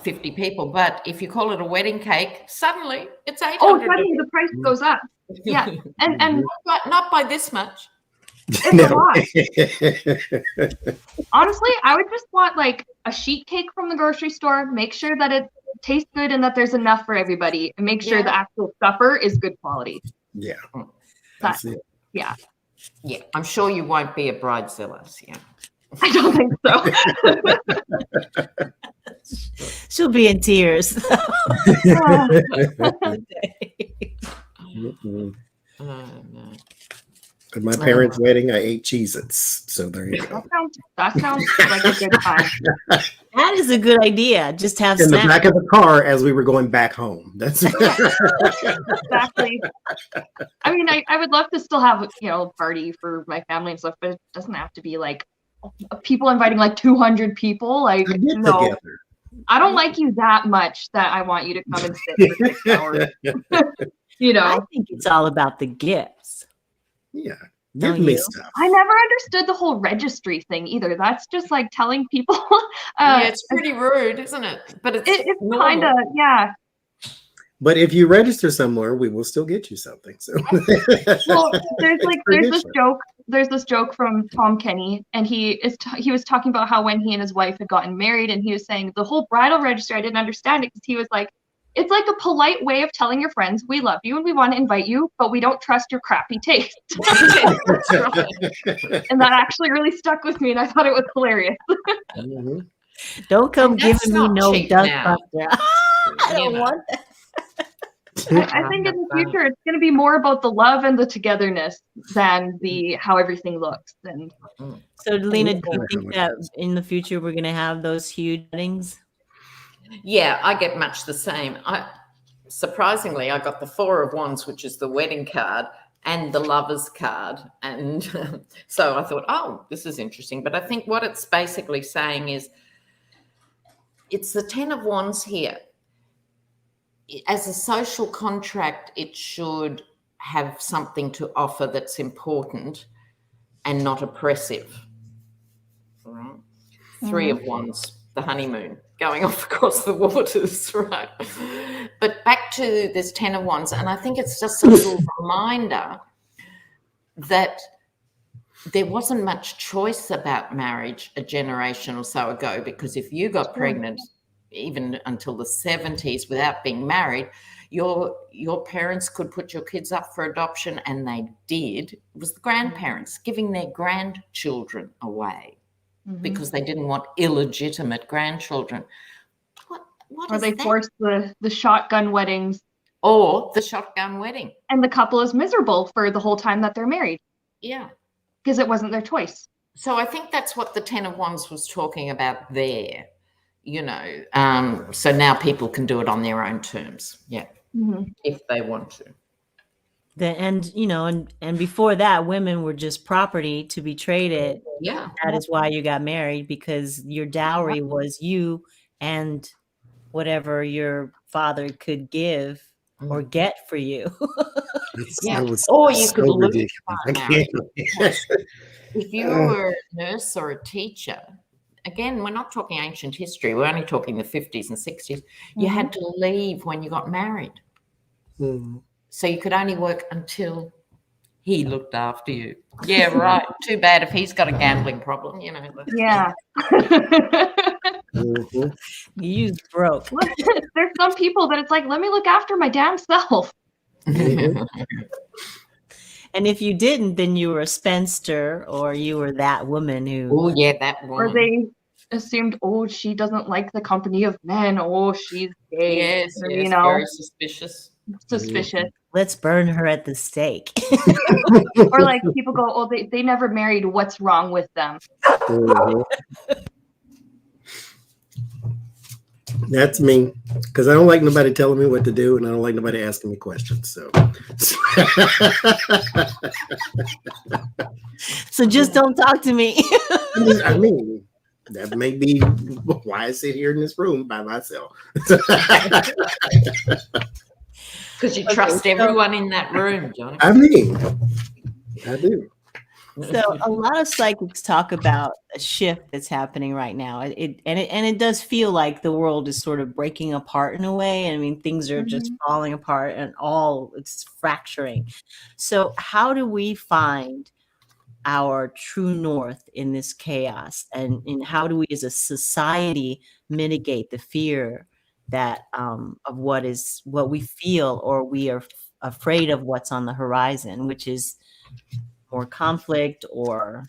50 people, but if you call it a wedding cake, suddenly it's $800. Oh, suddenly the price goes up. Yeah. And Not by this much. it's a lot. Honestly, I would just want like a sheet cake from the grocery store. Make sure that it tastes good and that there's enough for everybody, and make sure Yeah. the actual supper is good quality. Yeah. That's That's it. Yeah. Yeah, I'm sure you won't be a bridezilla, yeah. I don't think so. She'll be in tears. Mm-mm. No. At my parents' wedding, I ate Cheez-Its. So there you go. That sounds like a good time. That is a good idea. Just have In the snacks. back of the car as we were going back home. That's Exactly. I mean, I would love to still have, a party for my family and stuff, but it doesn't have to be like people inviting like 200 people. Like, a get no, together. I don't like you that much that I want you to come and sit for 6 hours. I think it's all about the gifts. Yeah. Don't Give me you? stuff. I never understood the whole registry thing either. That's just like telling people. Yeah, it's pretty rude, isn't it? But it's kind of, yeah. But if you register somewhere, we will still get you something. So Well, there's this joke from Tom Kenny, and he was talking about how when he and his wife had gotten married, and he was saying the whole bridal registry, I didn't understand it because he was like, it's like a polite way of telling your friends we love you and we want to invite you, but we don't trust your crappy taste. And that actually really stuck with me, and I thought it was hilarious. Mhm. Don't come And that's giving me not no cheap duck now. buster. I don't want that. I think in the future it's going to be more about the love and the togetherness than the how everything looks. And So, Lena, do you think that in the future we're going to have those huge weddings? Yeah, I get much the same. Surprisingly, I got the 4 of Wands, which is the wedding card, and the lover's card. And so I thought, oh, this is interesting. But I think what it's basically saying is it's the 10 of Wands here. As a social contract, it should have something to offer that's important and not oppressive. Right? 3 of Wands, the honeymoon, going off across the waters, right? But back to this 10 of Wands, and I think it's just a little reminder that there wasn't much choice about marriage a generation or so ago, because if you got pregnant, even until the 70s without being married, your parents could put your kids up for adoption, and they did. It was the grandparents giving their grandchildren away because they didn't want illegitimate grandchildren. or they forced the shotgun weddings. Or the shotgun wedding. And the couple is miserable for the whole time that they're married. Yeah. Because it wasn't their choice. So I think that's what the 10 of Wands was talking about there. So now people can do it on their own terms, if they want to. And before that, women were just property to be traded. Yeah, that is why you got married, because your dowry was you and whatever your father could give or get for you. Or you could lose ridiculous. by marriage. If you were a nurse or a teacher, again, we're not talking ancient history. We're only talking the 50s and 60s. You had to leave when you got married. So you could only work until he looked after you. Yeah, right. Too bad if he's got a gambling problem, you know. Yeah. You broke. There's some people that it's like, let me look after my damn self. And if you didn't, then you were a spinster, or you were that woman who. Oh, yeah, that woman. Or they assumed, oh, she doesn't like the company of men. Oh, she's gay. Yes, or, yes, you know, very suspicious. Suspicious. Let's burn her at the stake. Or like people go, oh, they never married. What's wrong with them? That's me, because I don't like nobody telling me what to do, and I don't like nobody asking me questions. So, So just don't talk to me. I mean, that may be why I sit here in this room by myself. Because you trust everyone in that room, Johnie. I mean, I do. So a lot of psychics talk about a shift that's happening right now. It does feel like the world is sort of breaking apart in a way. I mean, things are just falling apart and it's fracturing. So how do we find our true north in this chaos? And how do we as a society mitigate the fear that of what we feel, or we are afraid of what's on the horizon, which is more conflict or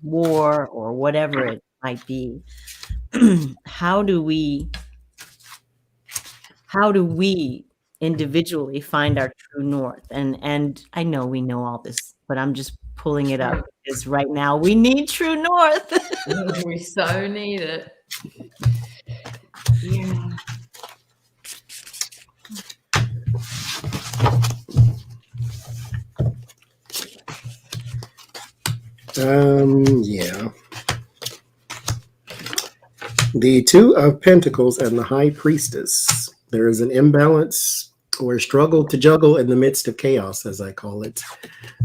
war or whatever it might be. How do we individually find our true north? And I know we know all this, but I'm just pulling it up because right now we need true north. We so need it. Yeah. Yeah. The Two of Pentacles and the High Priestess. There is an imbalance or struggle to juggle in the midst of chaos, as I call it.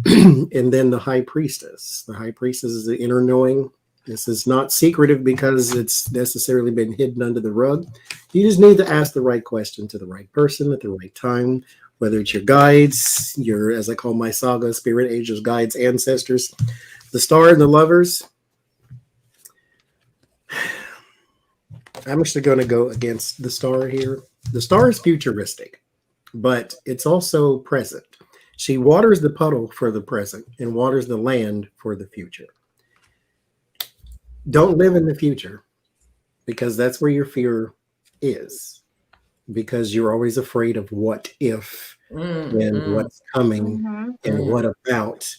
And then the High Priestess. The High Priestess is the inner knowing. This is not secretive because it's necessarily been hidden under the rug. You just need to ask the right question to the right person at the right time, whether it's your guides, your, as I call my saga, spirit angels, guides, ancestors, the star and the lovers. I'm actually going to go against the star here. The star is futuristic, but it's also present. She waters the puddle for the present and waters the land for the future. Don't live in the future, because that's where your fear is, because you're always afraid of what if and what's coming and what about.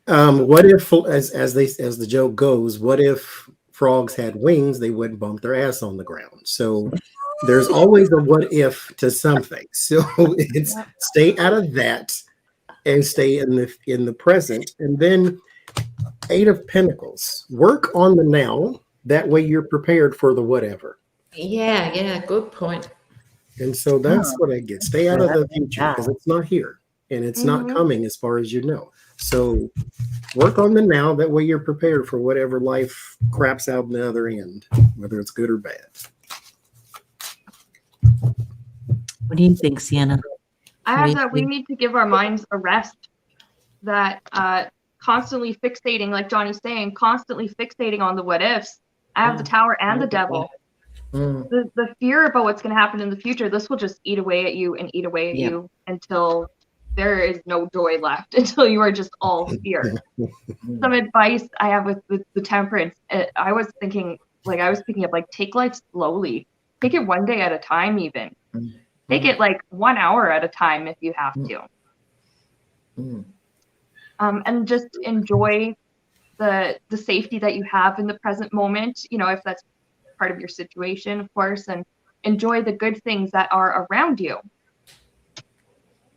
What if, as the joke goes, what if frogs had wings, they wouldn't bump their ass on the ground? So there's always a what if to something. So it's stay out of that and stay in the present. And then Eight of Pentacles. Work on the now. That way you're prepared for the whatever. Yeah, good point. And so that's what I get. Stay out of the future, because it's not here and it's not coming as far as you know. So work on the now. That way you're prepared for whatever life craps out in the other end, whether it's good or bad. What do you think, Seanna? I have that we need to give our minds a rest. That constantly fixating, like Johnny's saying, constantly fixating on the what ifs. I have the Tower and the Devil. The fear about what's going to happen in the future, this will just eat away at you and eat away at you until there is no joy left, until you are just all fear. Some advice I have with the Temperance, I was thinking, like, I was picking up, like, take life slowly. Take it one day at a time, even. Take it like 1 hour at a time if you have to. And just enjoy the safety that you have in the present moment, you know, if that's part of your situation, of course, and enjoy the good things that are around you.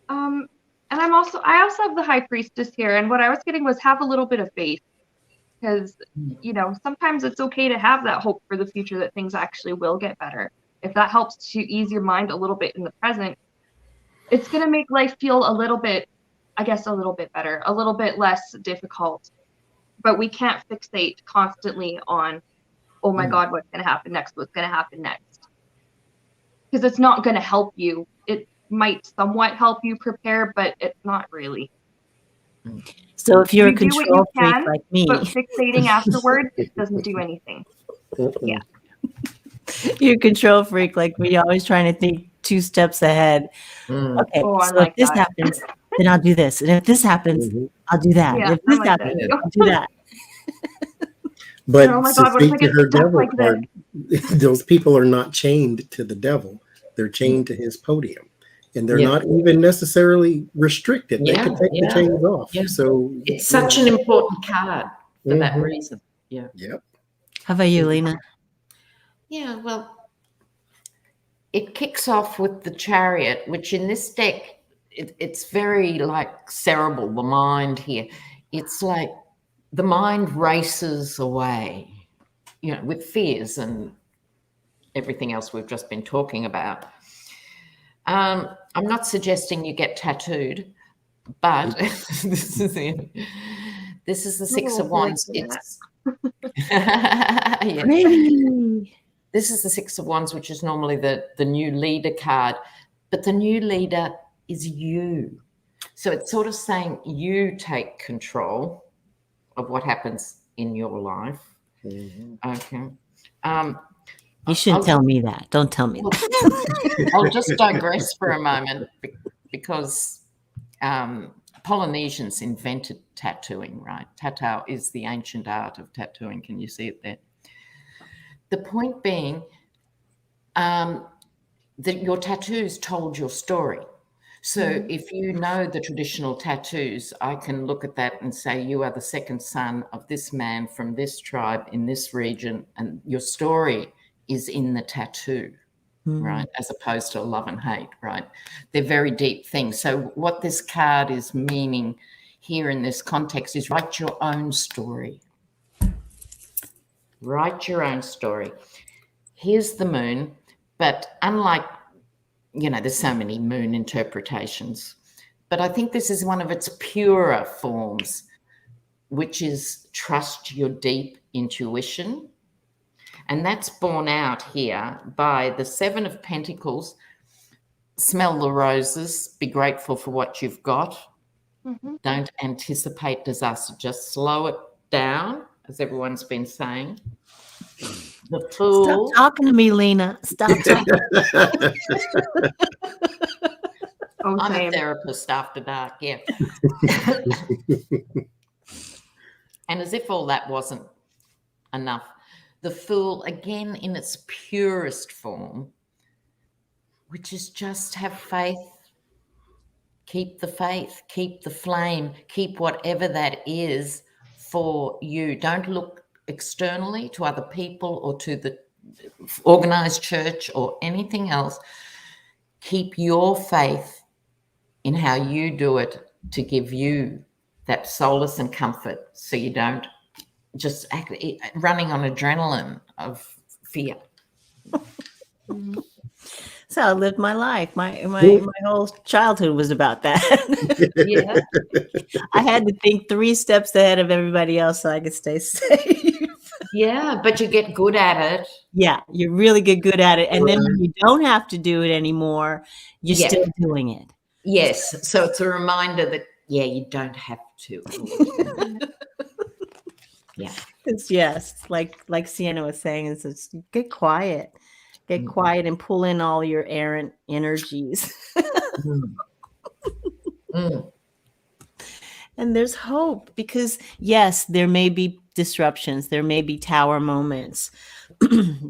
And I also have the High Priestess here, and what I was getting was have a little bit of faith, because, you know, sometimes it's okay to have that hope for the future that things actually will get better. If that helps to ease your mind a little bit in the present, it's going to make life feel a little bit, I guess, a little bit better, a little bit less difficult. But we can't fixate constantly on oh my God, what's going to happen next? What's going to happen next? Because it's not going to help you. It might somewhat help you prepare, but it's not really. So if you're a You do what control you freak can, like me, but fixating afterwards, it doesn't do anything. Yeah. you're a control freak like me, you're always trying to think 2 steps ahead. Okay, Oh, I'm so like if this that. happens, then I'll do this. And if this happens, I'll do that. Yeah, If this I'm like that happens, too. I'll do that. But Oh my to God, what if speak I to get her stuck devil like this? card, those people are not chained to the devil. They're chained to his podium. And they're not even necessarily restricted. They can take the chains off. Yeah. So It's such an important card for that reason. Yeah. Yep. How about you, Lena? Yeah, well, it kicks off with the Chariot, which in this deck, it's very like cerebral, the mind here. It's like the mind races away, with fears and everything else we've just been talking about. I'm not suggesting you get tattooed, but this is the Six of Wands. It's Pretty. This is the Six of Wands, which is normally the new leader card, but the new leader is you. So it's sort of saying you take control of what happens in your life. Okay. You shouldn't tell me that. Don't tell me that. I'll just digress for a moment because Polynesians invented tattooing, right? Tatau is the ancient art of tattooing. Can you see it there? The point being that your tattoos told your story. So if you know the traditional tattoos, I can look at that and say, you are the second son of this man from this tribe in this region, and your story is in the tattoo, right? As opposed to love and hate, right? They're very deep things. So what this card is meaning here in this context is write your own story. Write your own story. Here's the moon, but unlike, there's so many moon interpretations, but I think this is one of its purer forms, which is trust your deep intuition. And that's borne out here by the Seven of Pentacles. Smell the roses, be grateful for what you've got. Don't anticipate disaster, just slow it down, as everyone's been saying. The Fool. Stop talking to me, Lena. Stop talking. I'm a therapist after dark, yeah. And as if all that wasn't enough, the Fool, again, in its purest form, which is just have faith, keep the faith, keep the flame, keep whatever that is for you. Don't look externally to other people or to the organized church or anything else. Keep your faith in how you do it to give you that solace and comfort, so you don't just act running on adrenaline of fear. So I lived my life. My whole childhood was about that. Yeah. I had to think 3 steps ahead of everybody else so I could stay safe. Yeah, but you get good at it. Yeah, you really get good at it. And then when you don't have to do it anymore, you're still doing it. Yes. So it's a reminder that, you don't have to. Yeah. Yes, like Seanna was saying, it's get quiet. Get quiet and pull in all your errant energies. And there's hope because, yes, there may be disruptions. There may be tower moments,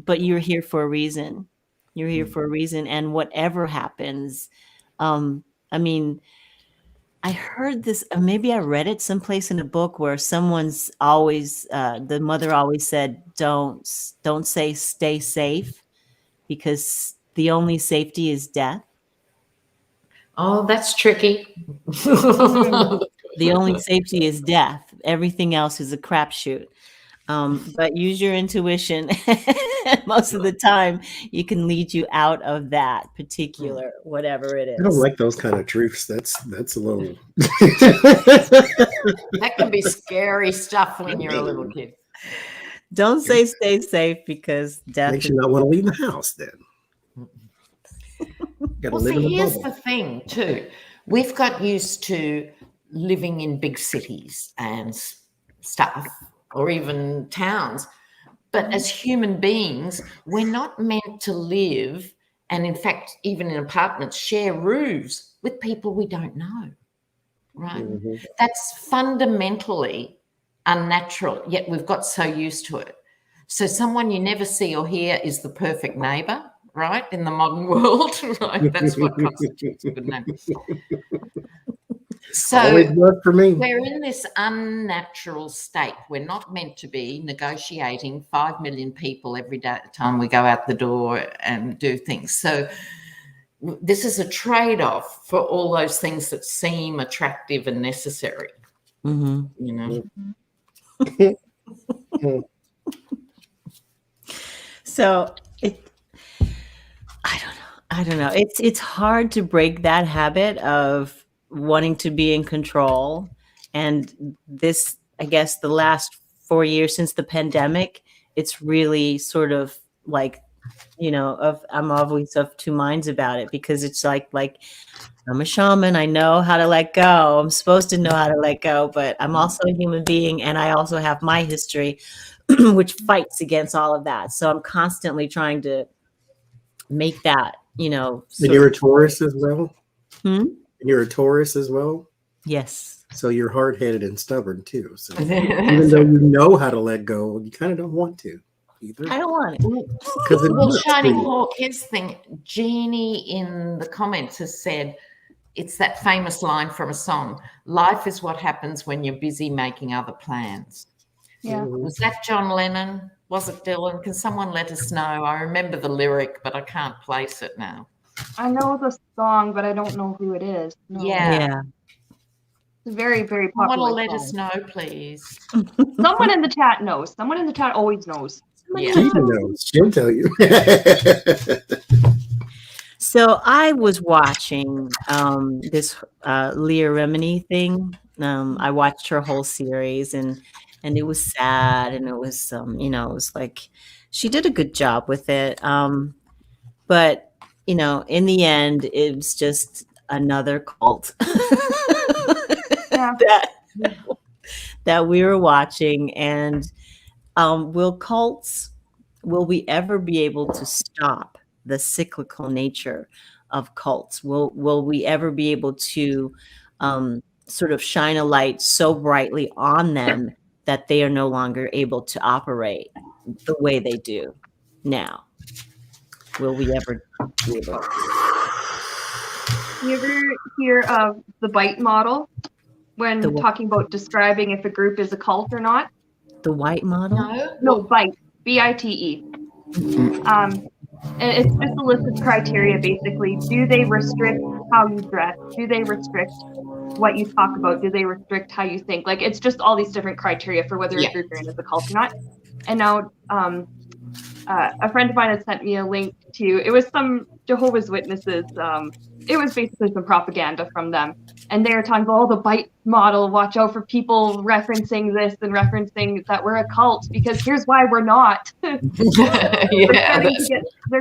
but you're here for a reason. You're here for a reason. And whatever happens, I heard this, maybe I read it someplace in a book where someone's always, the mother always said, don't say stay safe, because the only safety is death. Oh, that's tricky. The only safety is death. Everything else is a crapshoot. But use your intuition. Most of the time, you can lead you out of that particular whatever it is. I don't like those kind of truths. That's a little. That can be scary stuff when you're a little kid. Don't say stay safe because death Makes is. you not want to leave the house then. Got to Well, live in see, a here's bubble. the thing, too. We've got used to living in big cities and stuff, or even towns. But as human beings, we're not meant to live, and in fact, even in apartments, share roofs with people we don't know, right? Mhm. That's fundamentally unnatural, yet we've got so used to it. So someone you never see or hear is the perfect neighbour, right? In the modern world, right? That's what constitutes a good neighbour. Always So worked for me. we're in this unnatural state. We're not meant to be negotiating 5 million people every day at a time we go out the door and do things. So this is a trade-off for all those things that seem attractive and necessary, Mhm. you know. So I don't know. It's hard to break that habit of wanting to be in control. And this, I guess, the last 4 years since the pandemic, it's really sort of like, I'm always of two minds about it, because it's like I'm a shaman. I know how to let go. I'm supposed to know how to let go, but I'm also a human being, and I also have my history, which fights against all of that. So I'm constantly trying to make that, And you're a Taurus as well? Hmm? And you're a Taurus as well? Yes. So you're hard-headed and stubborn too. So even though you know how to let go, you kind of don't want to either. I don't want it. Because it Well, works for Shining you. Hawk, here's the thing. Jeannie in the comments has said, it's that famous line from a song, life is what happens when you're busy making other plans. Yeah. Was that John Lennon? Was it Dylan? Can someone let us know? I remember the lyric, but I can't place it now. I know the song, but I don't know who it is. No. Yeah. It's a very, very Someone popular will let song. us know, please. Someone in the chat knows. Someone in the chat always knows. Yeah. She knows. She'll tell you. So I was watching this Leah Remini thing. I watched her whole series, and it was sad, and it was it was like she did a good job with it. But in the end, it was just another cult Yeah. that we were watching. And will we ever be able to stop the cyclical nature of cults? Will we ever be able to sort of shine a light so brightly on them that they are no longer able to operate the way they do now? Will we ever be able to? You ever hear of the BITE model when The what? talking about describing if a group is a cult or not? The white model? No, BITE, BITE. And it's just a list of criteria, basically. Do they restrict how you dress? Do they restrict what you talk about? Do they restrict how you think? Like, it's just all these different criteria for whether a group you're in is a cult or not. And now a friend of mine had sent me a link to, it was some Jehovah's Witnesses. It was basically some propaganda from them. And they were talking about, the BITE model, watch out for people referencing this and referencing that we're a cult, because here's why we're not. They're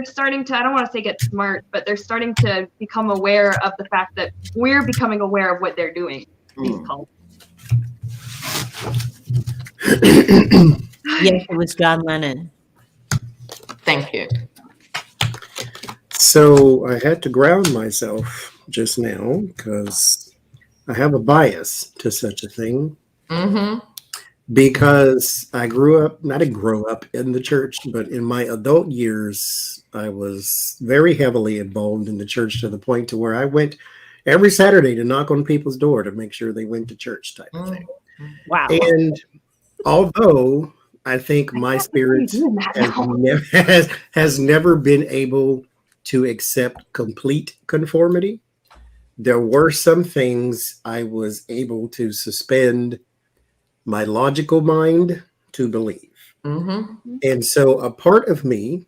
starting to, I don't want to say get smart, but they're starting to become aware of the fact that we're becoming aware of what they're doing, these cults. Yes, it was John Lennon. Thank you. So I had to ground myself just now because I have a bias to such a thing. Mm-hmm. Because I didn't grow up in the church, but in my adult years, I was very heavily involved in the church to the point to where I went every Saturday to knock on people's door to make sure they went to church type of thing. Wow. And although I think my spirit has never been able to accept complete conformity, there were some things I was able to suspend my logical mind to believe. Mm-hmm. And so a part of me,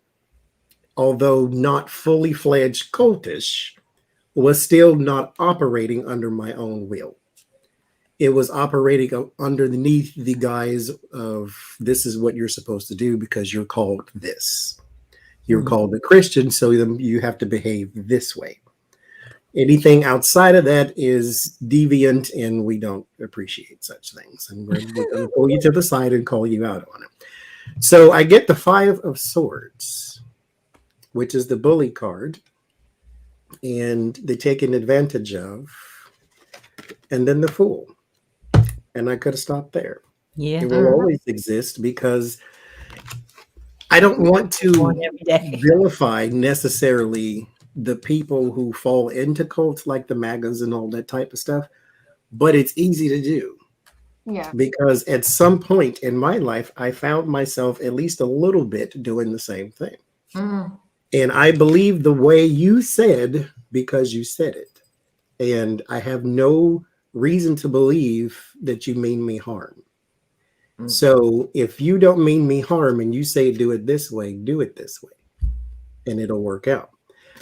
although not fully fledged cultish, was still not operating under my own will. it was operating underneath the guise of this is what you're supposed to do because you're called this. You're called a Christian, so you have to behave this way. Anything outside of that is deviant, and we don't appreciate such things. And we're going to pull you to the side and call you out on it. So I get the 5 of Swords, which is the bully card, and they taken advantage of, and then the Fool. And I could have stopped there. Yeah. It will always exist because I don't want to vilify necessarily the people who fall into cults like the MAGAs and all that type of stuff, but it's easy to do. Yeah. Because at some point in my life, I found myself at least a little bit doing the same thing. And I believe the way you said because you said it. And I have no reason to believe that you mean me harm. So if you don't mean me harm and you say do it this way, do it this way. And it'll work out.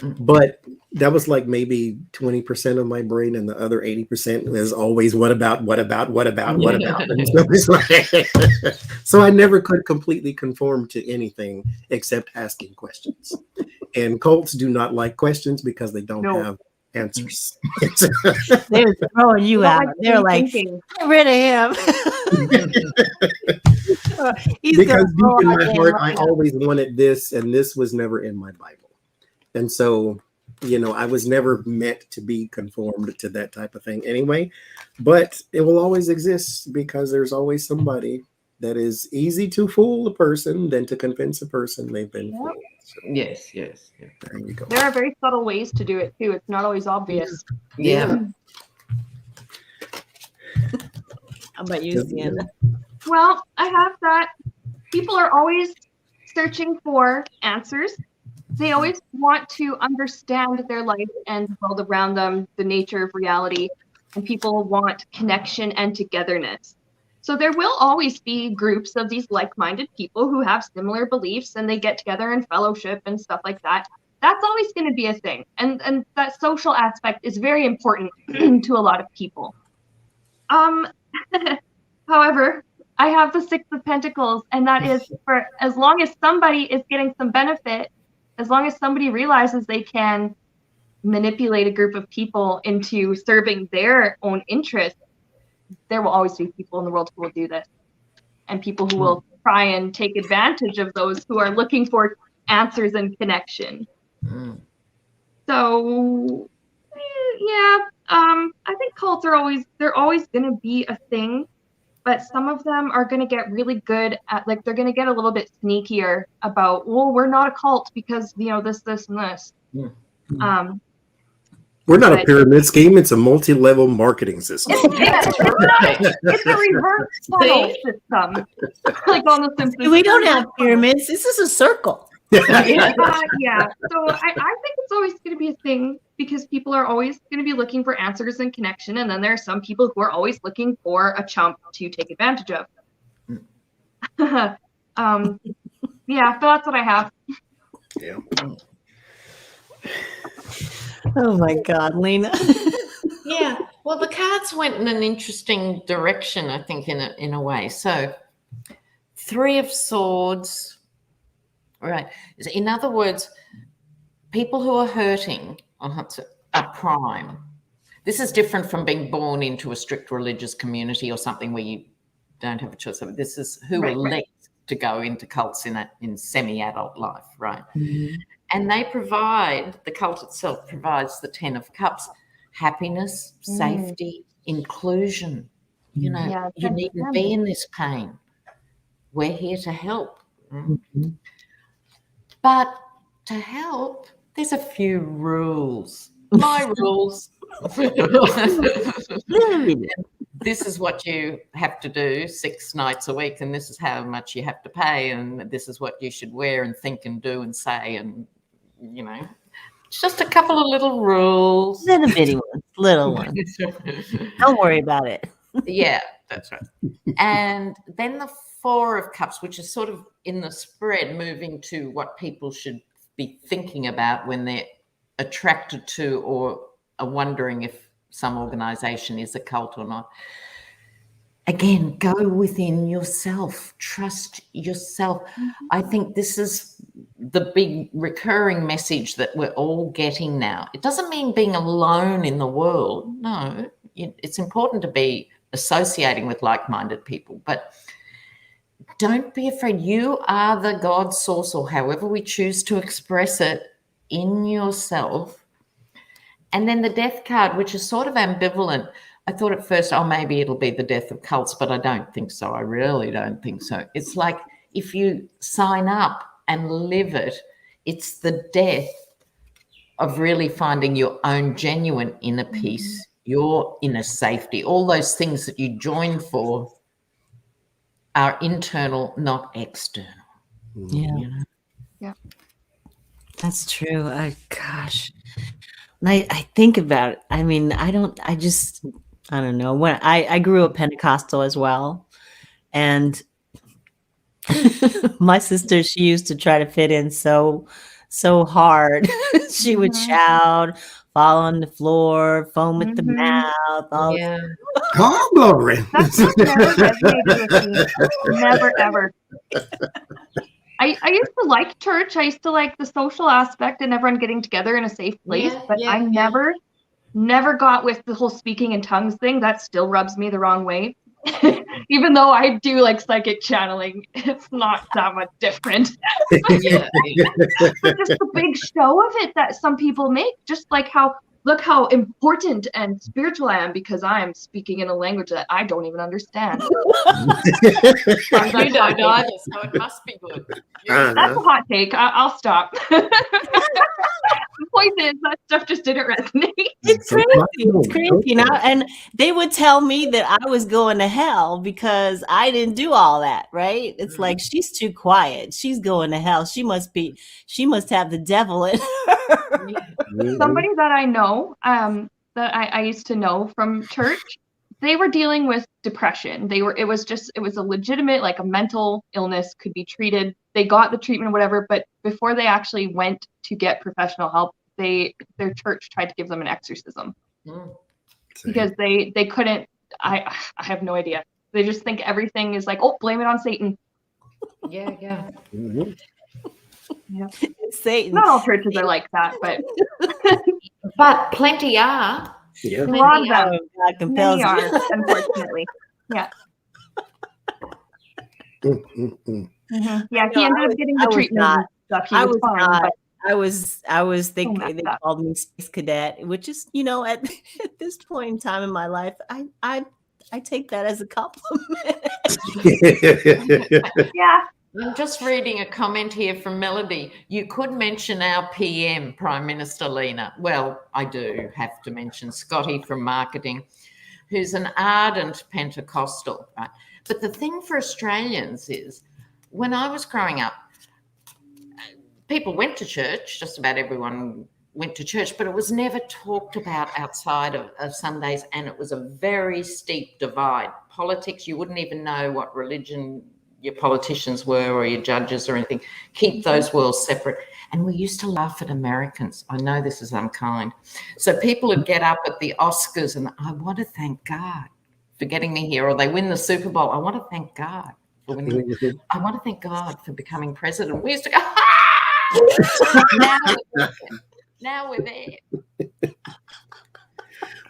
But that was like maybe 20% of my brain, and the other 80% is always what about. And so, it's like, so I never could completely conform to anything except asking questions. And cults do not like questions because they don't have answers. They're throwing you out. They're like, get rid of him. Because deep in my heart, I always wanted this, and this was never in my Bible. And so, I was never meant to be conformed to that type of thing anyway. But it will always exist because there's always somebody that is easy to fool a person than to convince a person they've been fooled. So, yes. there you go. There are very subtle ways to do it too. It's not always obvious. Yeah. How about you, Seanna? Well, I have that. People are always searching for answers. They always want to understand their life and the world around them, the nature of reality, and people want connection and togetherness. So there will always be groups of these like-minded people who have similar beliefs, and they get together in fellowship and stuff like that. That's always going to be a thing. And that social aspect is very important to a lot of people. However, I have the 6 of Pentacles, and that is for as long as somebody is getting some benefit, as long as somebody realizes they can manipulate a group of people into serving their own interests, there will always be people in the world who will do this. And people who will try and take advantage of those who are looking for answers and connection. So, yeah, I think cults are they're always going to be a thing. But some of them are going to get really good at, like, they're going to get a little bit sneakier about, well, we're not a cult because, this, and this. We're not a pyramid scheme. It's a multi-level marketing system. It's a reverse funnel system. Like on the Simpsons. We don't have pyramids. This is a circle. Yeah. So I think it's always going to be a thing because people are always going to be looking for answers and connection. And then there are some people who are always looking for a chump to take advantage of. Yeah, but that's what I have. Yeah. Oh my God, Lena. Yeah. Well, the cards went in an interesting direction, I think, in a way. So 3 of Swords. Right. In other words, people who are hurting are prime. This is different from being born into a strict religious community or something where you don't have a choice. This is who are linked to go into cults in semi-adult life, right? Mm-hmm. And the cult itself provides the 10 of Cups, happiness, safety, inclusion. You needn't be in this pain. We're here to help. Mm-hmm. But to help, there's a few rules. My rules. This is what you have to do 6 nights a week, and this is how much you have to pay, and this is what you should wear and think and do and say, and it's just a couple of little rules. Little bitty ones, little ones. Don't worry about it. Yeah, that's right. And then the 4 of Cups, which is sort of in the spread, moving to what people should be thinking about when they're attracted to or are wondering if some organization is a cult or not. again, go within yourself, trust yourself. I think this is the big recurring message that we're all getting now. It doesn't mean being alone in the world. No, it's important to be associating with like-minded people, but don't be afraid. You are the God source, or however we choose to express it, in yourself. And then the death card, which is sort of ambivalent. I thought at first, oh, maybe it'll be the death of cults, but I don't think so. I really don't think so. It's like if you sign up and live it, it's the death of really finding your own genuine inner peace, your inner safety. All those things that you join for are internal, not external. Yeah. You know? Yeah. That's true. Gosh. I think about it. I mean, I don't know. When I grew up Pentecostal as well. And my sister, she used to try to fit in so hard. She would shout, fall on the floor, foam at the mouth. All Yeah. Oh, glory. That's what never resonated with me. Never, ever. I used to like church. I used to like the social aspect and everyone getting together in a safe place. But I never got with the whole speaking in tongues thing. That still rubs me the wrong way. Even though I do like psychic channeling, it's not that much different. But just the big show of it that some people make, just like look how important and spiritual I am because I am speaking in a language that I don't even understand. You don't either, so it must be good. That's a hot take. I'll stop. The point is, that stuff just didn't resonate. It's crazy. It's crazy. And they would tell me that I was going to hell because I didn't do all that, right? It's like, she's too quiet. She's going to hell. She must have the devil in her. Somebody that I know, that I used to know from church, they were dealing with depression. It was a legitimate, like a mental illness, could be treated. They got the treatment, whatever, but before they actually went to get professional help, their church tried to give them an exorcism because they couldn't. I have no idea. They just think everything is like, oh, blame it on Satan. Yeah. Yeah. It's Satan. Not all churches are like that, but plenty are. Yeah. a lot of them. God compels Many are, unfortunately. Yeah. Yeah, he ended up getting the treatment and stuff. He was fine, but I was thinking they called me Space Cadet, which is, at this point in time in my life, I take that as a compliment. yeah. I'm just reading a comment here from Melody. You could mention our PM, Prime Minister Lena. Well, I do have to mention Scotty from marketing, who's an ardent Pentecostal, right? But the thing for Australians is, when I was growing up, people went to church, just about everyone went to church, but it was never talked about outside of Sundays, and it was a very steep divide. Politics, you wouldn't even know what religion your politicians were or your judges or anything. Keep those worlds separate. And we used to laugh at Americans. I know this is unkind. So people would get up at the Oscars and I want to thank God for getting me here, or they win the Super Bowl. I want to thank God for winning. I want to thank God for becoming president. We used to go, now we're there.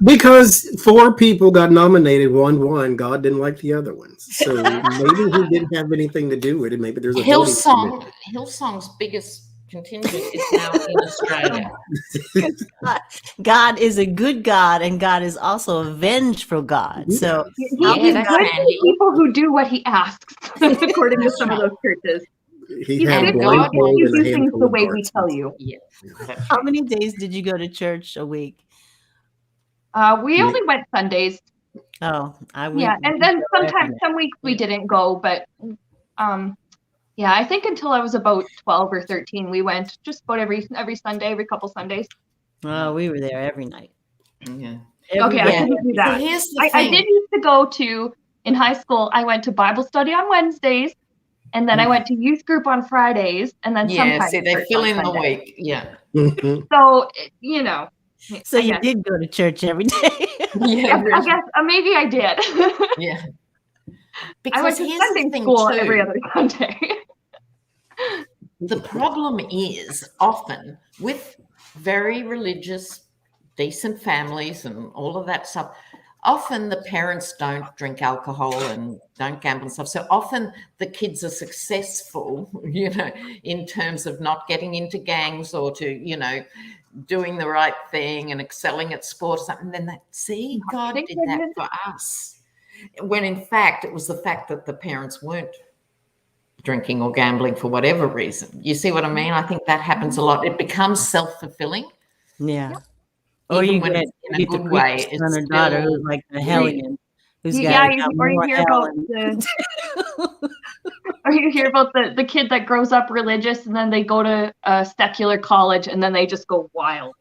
Because 4 people got nominated, 1 won. God didn't like the other ones, so maybe he didn't have anything to do with it. Maybe there's a Hillsong's biggest contingent is now in Australia. God is a good God, and God is also a vengeful God. So he's good to people who do what he asks, according to some of those churches. He had God you do things the way we tell you. Yeah. How many days did you go to church a week? We only went Sundays. Oh, and then sometimes some weeks we didn't go, but I think until I was about 12 or 13, we went just about every Sunday, every couple Sundays. Oh, we were there every night. Yeah. Okay, I couldn't do that. So here's the thing. I did used to go to, in high school, I went to Bible study on Wednesdays, and then I went to youth group on Fridays, and then sometimes they fill in the week. Yeah. So, So you did go to church every day. I guess maybe I did. Yeah. Because I went to here's the Sunday thing school too. every other Sunday. The problem is often with very religious, decent families and all of that stuff, often the parents don't drink alcohol and don't gamble and stuff. So often the kids are successful, in terms of not getting into gangs or to, doing the right thing and excelling at sport or something. And then see, God did that for us. When in fact, it was the fact that the parents weren't drinking or gambling for whatever reason. You see what I mean? I think that happens a lot. It becomes self-fulfilling. Yeah. Or Even you when get, it's in a good way, it's son or daughter still who's like the hellion, who's Yeah, got or you more hear hell about or you hear about the kid that grows up religious and then they go to a secular college and then they just go wild,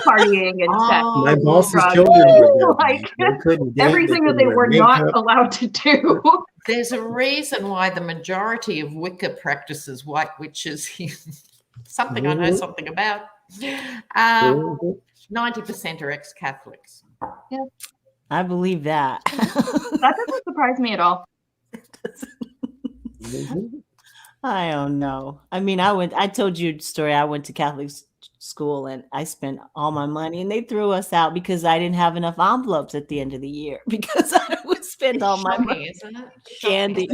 partying and sex. My boss's drugs. children were that way. Like They couldn't date, everything that couldn't they wear were not makeup. allowed to do. There's a reason why the majority of Wicca practices white witches. Something I know something about. 90% are ex-Catholics. Yeah, I believe that. that doesn't surprise me at all. I don't know. I mean, I told you the story. I went to Catholic school and I spent all my money and they threw us out because I didn't have enough envelopes at the end of the year because I would spend all my money. Isn't it? Candy.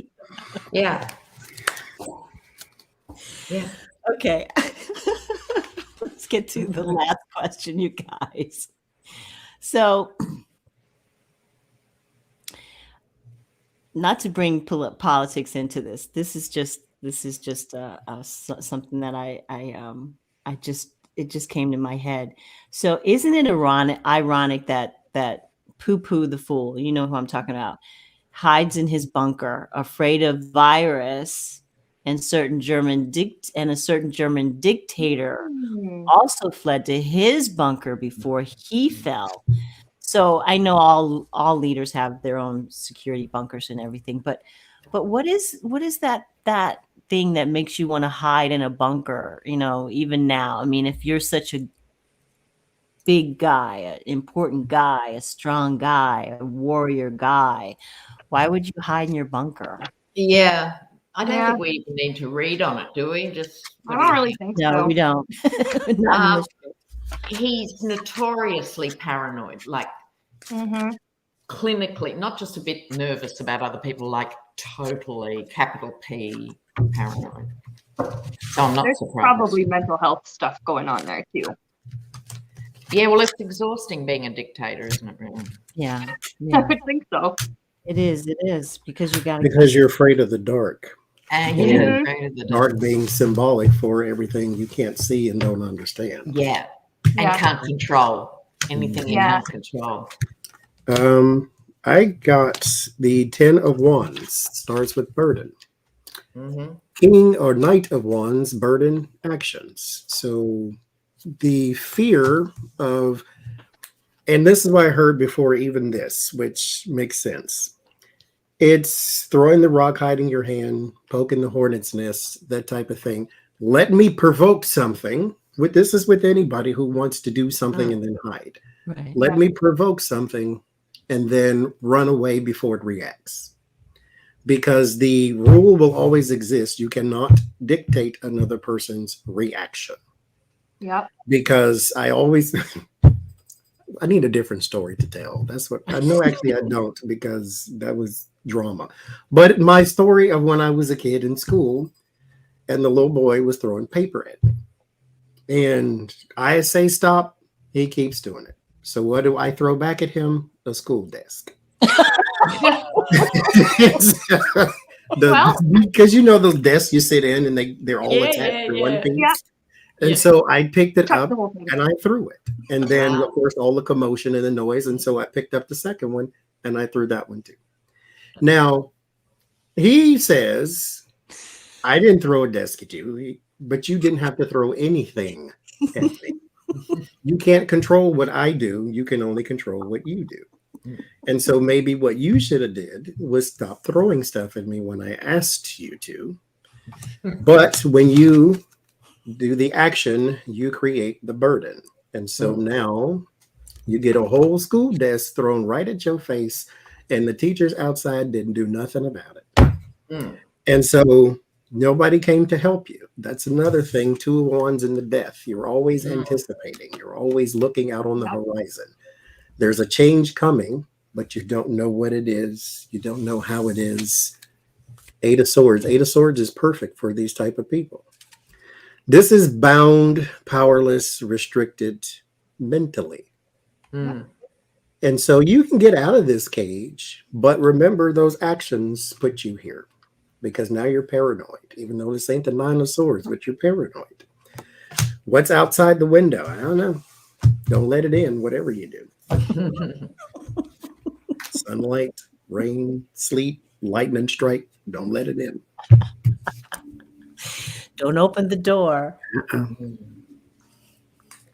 Yeah. Yeah. Okay. Let's get to the last question, you guys. So, not to bring politics into this. This is just something that it just came to my head. So, isn't it ironic that Poo-Poo the fool, you know who I'm talking about, hides in his bunker, afraid of virus, and a certain German dictator also fled to his bunker before he fell. So I know all leaders have their own security bunkers and everything, but what is that thing that makes you want to hide in a bunker, even now? I mean, if you're such a big guy, an important guy, a strong guy, a warrior guy, why would you hide in your bunker? Yeah. I don't think we even need to read on it, do we? I don't really think so. No, we don't. He's notoriously paranoid, like clinically, not just a bit nervous about other people, like totally capital P paranoid. So I'm not There's surprised. Probably mental health stuff going on there too. Yeah, well, it's exhausting being a dictator, isn't it? Really? Yeah. I would think so. It is because you're afraid of the dark. And afraid of the dark being symbolic for everything you can't see and don't understand. Yeah. And can't control anything you can't control. I got the 10 of Wands. Starts with burden. King or Knight of Wands, burden, actions. So the fear of, and this is what I heard before even this, which makes sense. It's throwing the rock, hiding your hand, poking the hornet's nest, that type of thing. Let me provoke something. This is with anybody who wants to do something and then hide. Right. Let me provoke something and then run away before it reacts. Because the rule will always exist. You cannot dictate another person's reaction. Yeah. Because I need a different story to tell. That's what I know. Actually, I don't, because that was drama. But my story of when I was a kid in school and the little boy was throwing paper at me. And I say stop, he keeps doing it. So what do I throw back at him? A school desk. Because those desks you sit in and they're all attached to one piece. Yeah. And so I picked it up and I threw it. And then, of course, all the commotion and the noise. And so I picked up the second one and I threw that one too. Now, he says, I didn't throw a desk at you, but you didn't have to throw anything at me. You can't control what I do. You can only control what you do. And so maybe what you should have did was stop throwing stuff at me when I asked you to. But when you do the action, you create the burden. And so now you get a whole school desk thrown right at your face and the teachers outside didn't do nothing about it. And so nobody came to help you. That's another thing, 2 ones in the death. You're always anticipating. You're always looking out on the horizon. There's a change coming, but you don't know what it is. You don't know how it is. 8 of Swords. 8 of Swords is perfect for these type of people. This is bound, powerless, restricted mentally. And so you can get out of this cage, but remember those actions put you here because now you're paranoid, even though this ain't the 9 of Swords, but you're paranoid. What's outside the window? I don't know. Don't let it in, whatever you do. Sunlight, rain, sleet, lightning strike. Don't let it in. Don't open the door.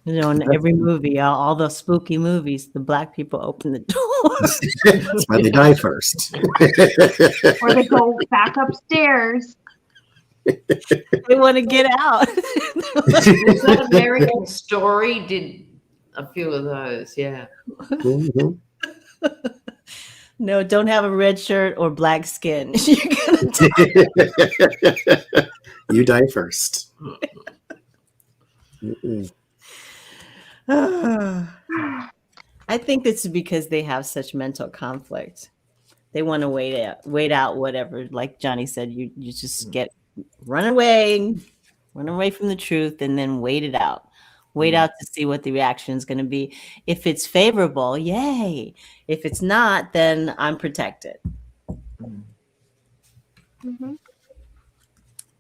You know, in every movie, all those spooky movies, the black people open the door. That's why they die first. Or they go back upstairs. They want to get out. Was that American Story did a few of those, yeah. No, don't have a red shirt or black skin. You're gonna die. You die first. I think it's because they have such mental conflict. They want to wait out whatever. Like Johnie said, you just run away from the truth, and then wait it out. Wait out to see what the reaction is going to be. If it's favorable, yay. If it's not, then I'm protected.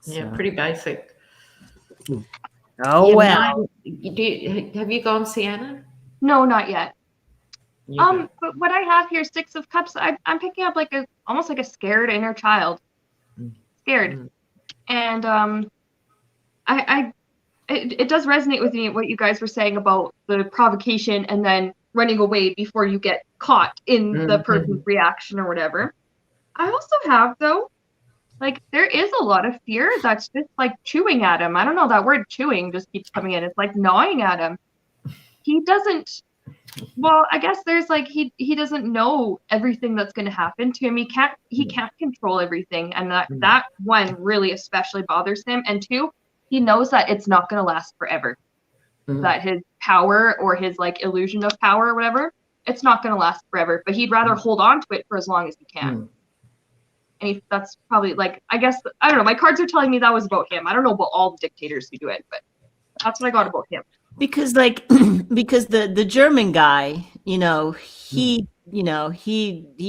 Yeah, pretty basic. Oh, well. Have you gone, Seanna? No, not yet. You But what I have here, 6 of Cups, I'm picking up like almost like a scared inner child. Scared. And it does resonate with me what you guys were saying about the provocation and then running away before you get caught in the person's reaction or whatever. I also have, though, like, there is a lot of fear that's just like chewing at him. I don't know, that word chewing just keeps coming in. It's like gnawing at him. He doesn't, well, I guess there's like, he doesn't know everything that's going to happen to him. He can't control everything. And that one really especially bothers him. And 2, he knows that it's not going to last forever. That his power or his like illusion of power or whatever, it's not going to last forever, but he'd rather hold on to it for as long as he can. And that's probably like, I guess, I don't know. My cards are telling me that was about him. I don't know about all the dictators who do it, but that's what I got about him. Because like, because the German guy, he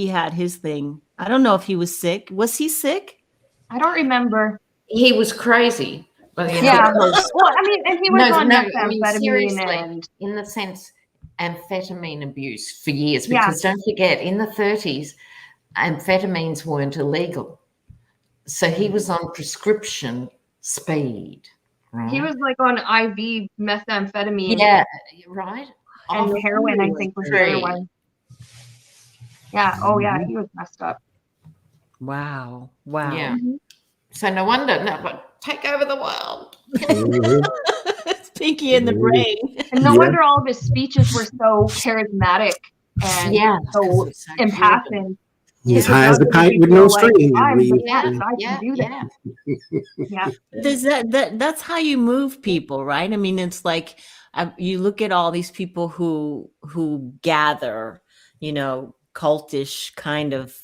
had his thing. I don't know if he was sick. Was he sick? I don't remember. He was crazy. Yeah. Well, I mean, and he was on methamphetamine seriously, and in the sense, amphetamine abuse for years. Because don't forget, in the 30s, amphetamines weren't illegal. So he was on prescription speed. Right? He was like on IV methamphetamine. Yeah, right. And heroin, I think, was the other one. Yeah. Oh, yeah. He was messed up. Wow. Yeah. So no wonder. No, but take over the world. It's Pinky in the brain. And no wonder all of his speeches were so charismatic and so impassioned. He's high as a kite with no string. That's how you move people, right? I mean, it's like you look at all these people who gather, cultish kind of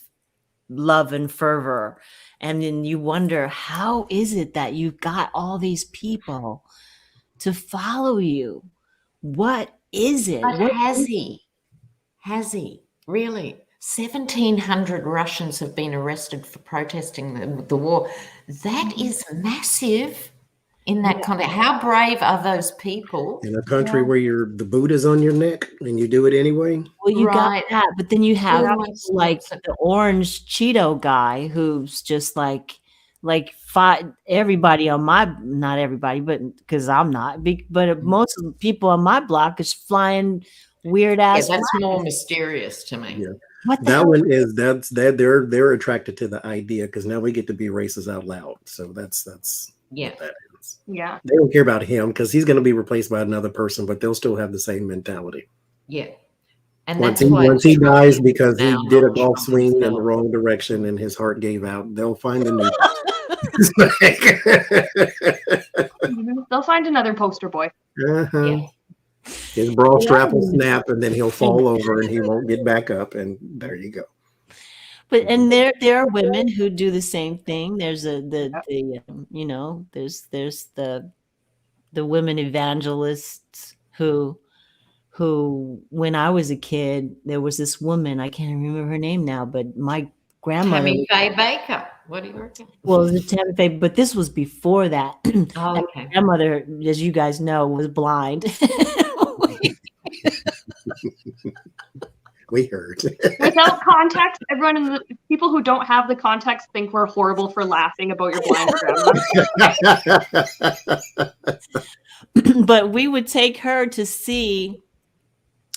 love and fervor. And then you wonder, how is it that you've got all these people to follow you? What is it? But has he? Really? 1,700 Russians have been arrested for protesting the war. That is massive in that context. How brave are those people? In a country where the boot is on your neck and you do it anyway? Well, you got that, but then you have like the orange Cheeto guy who's just like everybody on not everybody, but because I'm not, but most of the people on my block is flying weird ass. Yeah, that's more mysterious to me. Yeah. One is they're attracted to the idea because now we get to be racist out loud. So that's what that is. Yeah. They don't care about him because he's going to be replaced by another person, but they'll still have the same mentality. Yeah. And Once that's why he dies because he now did a not golf Trump swing in the himself. wrong direction and his heart gave out, they'll find a new. They'll find another poster boy. Uh-huh. Yeah. His bra strap will snap and then he'll fall over and he won't get back up. And there you go. But and there are women who do the same thing. There's the you know, there's the women evangelists who when I was a kid, there was this woman, I can't remember her name now, but my grandmother. Tammy Faye Baker. What do you reckon? Well, it was Tammy Faye, but this was before that. Oh, And okay. my grandmother, as you guys know, was blind. We heard. Without context, everyone in the people who don't have the context think we're horrible for laughing about your blind grandma. But we would take her to see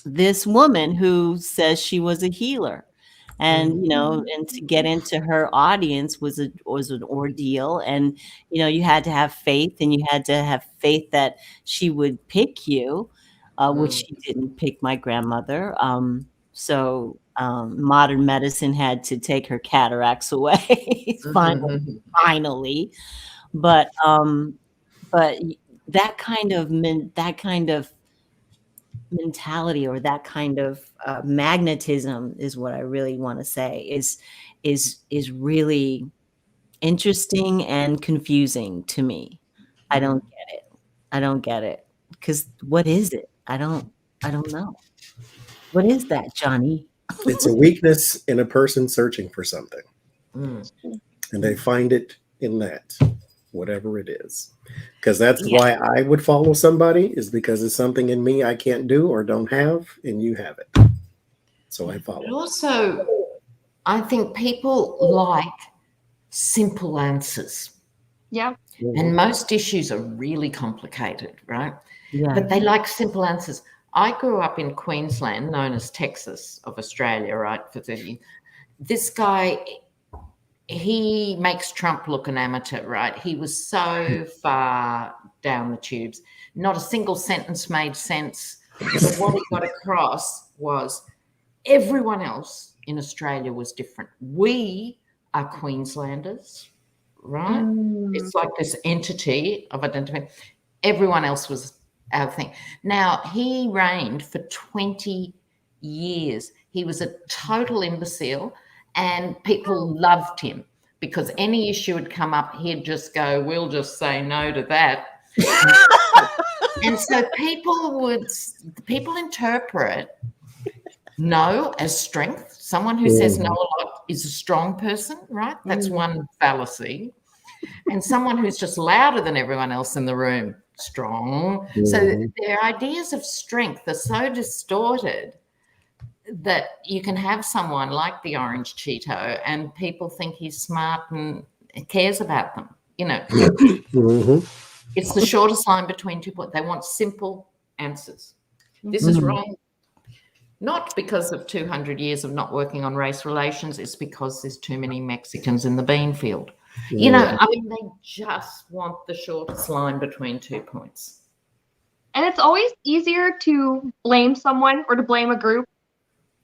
this woman who says she was a healer. And, you know, and to get into her audience was an ordeal. And, you know, you had to have faith, and you had to have faith that she would pick you, which she didn't pick my grandmother. So modern medicine had to take her cataracts away finally. But that kind of mentality, or that kind of magnetism, is what I really want to say is really interesting and confusing to me. I don't get it. Because what is it? I don't know. What is that, Johnie? It's a weakness in a person searching for something. And they find it in that, whatever it is. Because that's why I would follow somebody, is because it's something in me I can't do or don't have, and you have it. So I follow. But also, I think people like simple answers. Yeah. And most issues are really complicated, right? Yeah. But they like simple answers. I grew up in Queensland, known as Texas of Australia, right, for 30 years. This guy, he makes Trump look an amateur, right? He was so far down the tubes. Not a single sentence made sense. But what he got across was everyone else in Australia was different. We are Queenslanders, right? It's like this entity of identity. Everyone else was our thing. Now, he reigned for 20 years. He was a total imbecile, and people loved him because any issue had come up, he'd just go, we'll just say no to that. And so people interpret no as strength. Someone who says no a lot is a strong person, right? That's one fallacy. And someone who's just louder than everyone else in the room, strong. So their ideas of strength are so distorted that you can have someone like the Orange Cheeto and people think he's smart and cares about them. You know, it's the shortest line between 2 points. They want simple answers. This is wrong. Not because of 200 years of not working on race relations. It's because there's too many Mexicans in the bean field. You know, I mean, they just want the shortest line between 2 points. And it's always easier to blame someone or to blame a group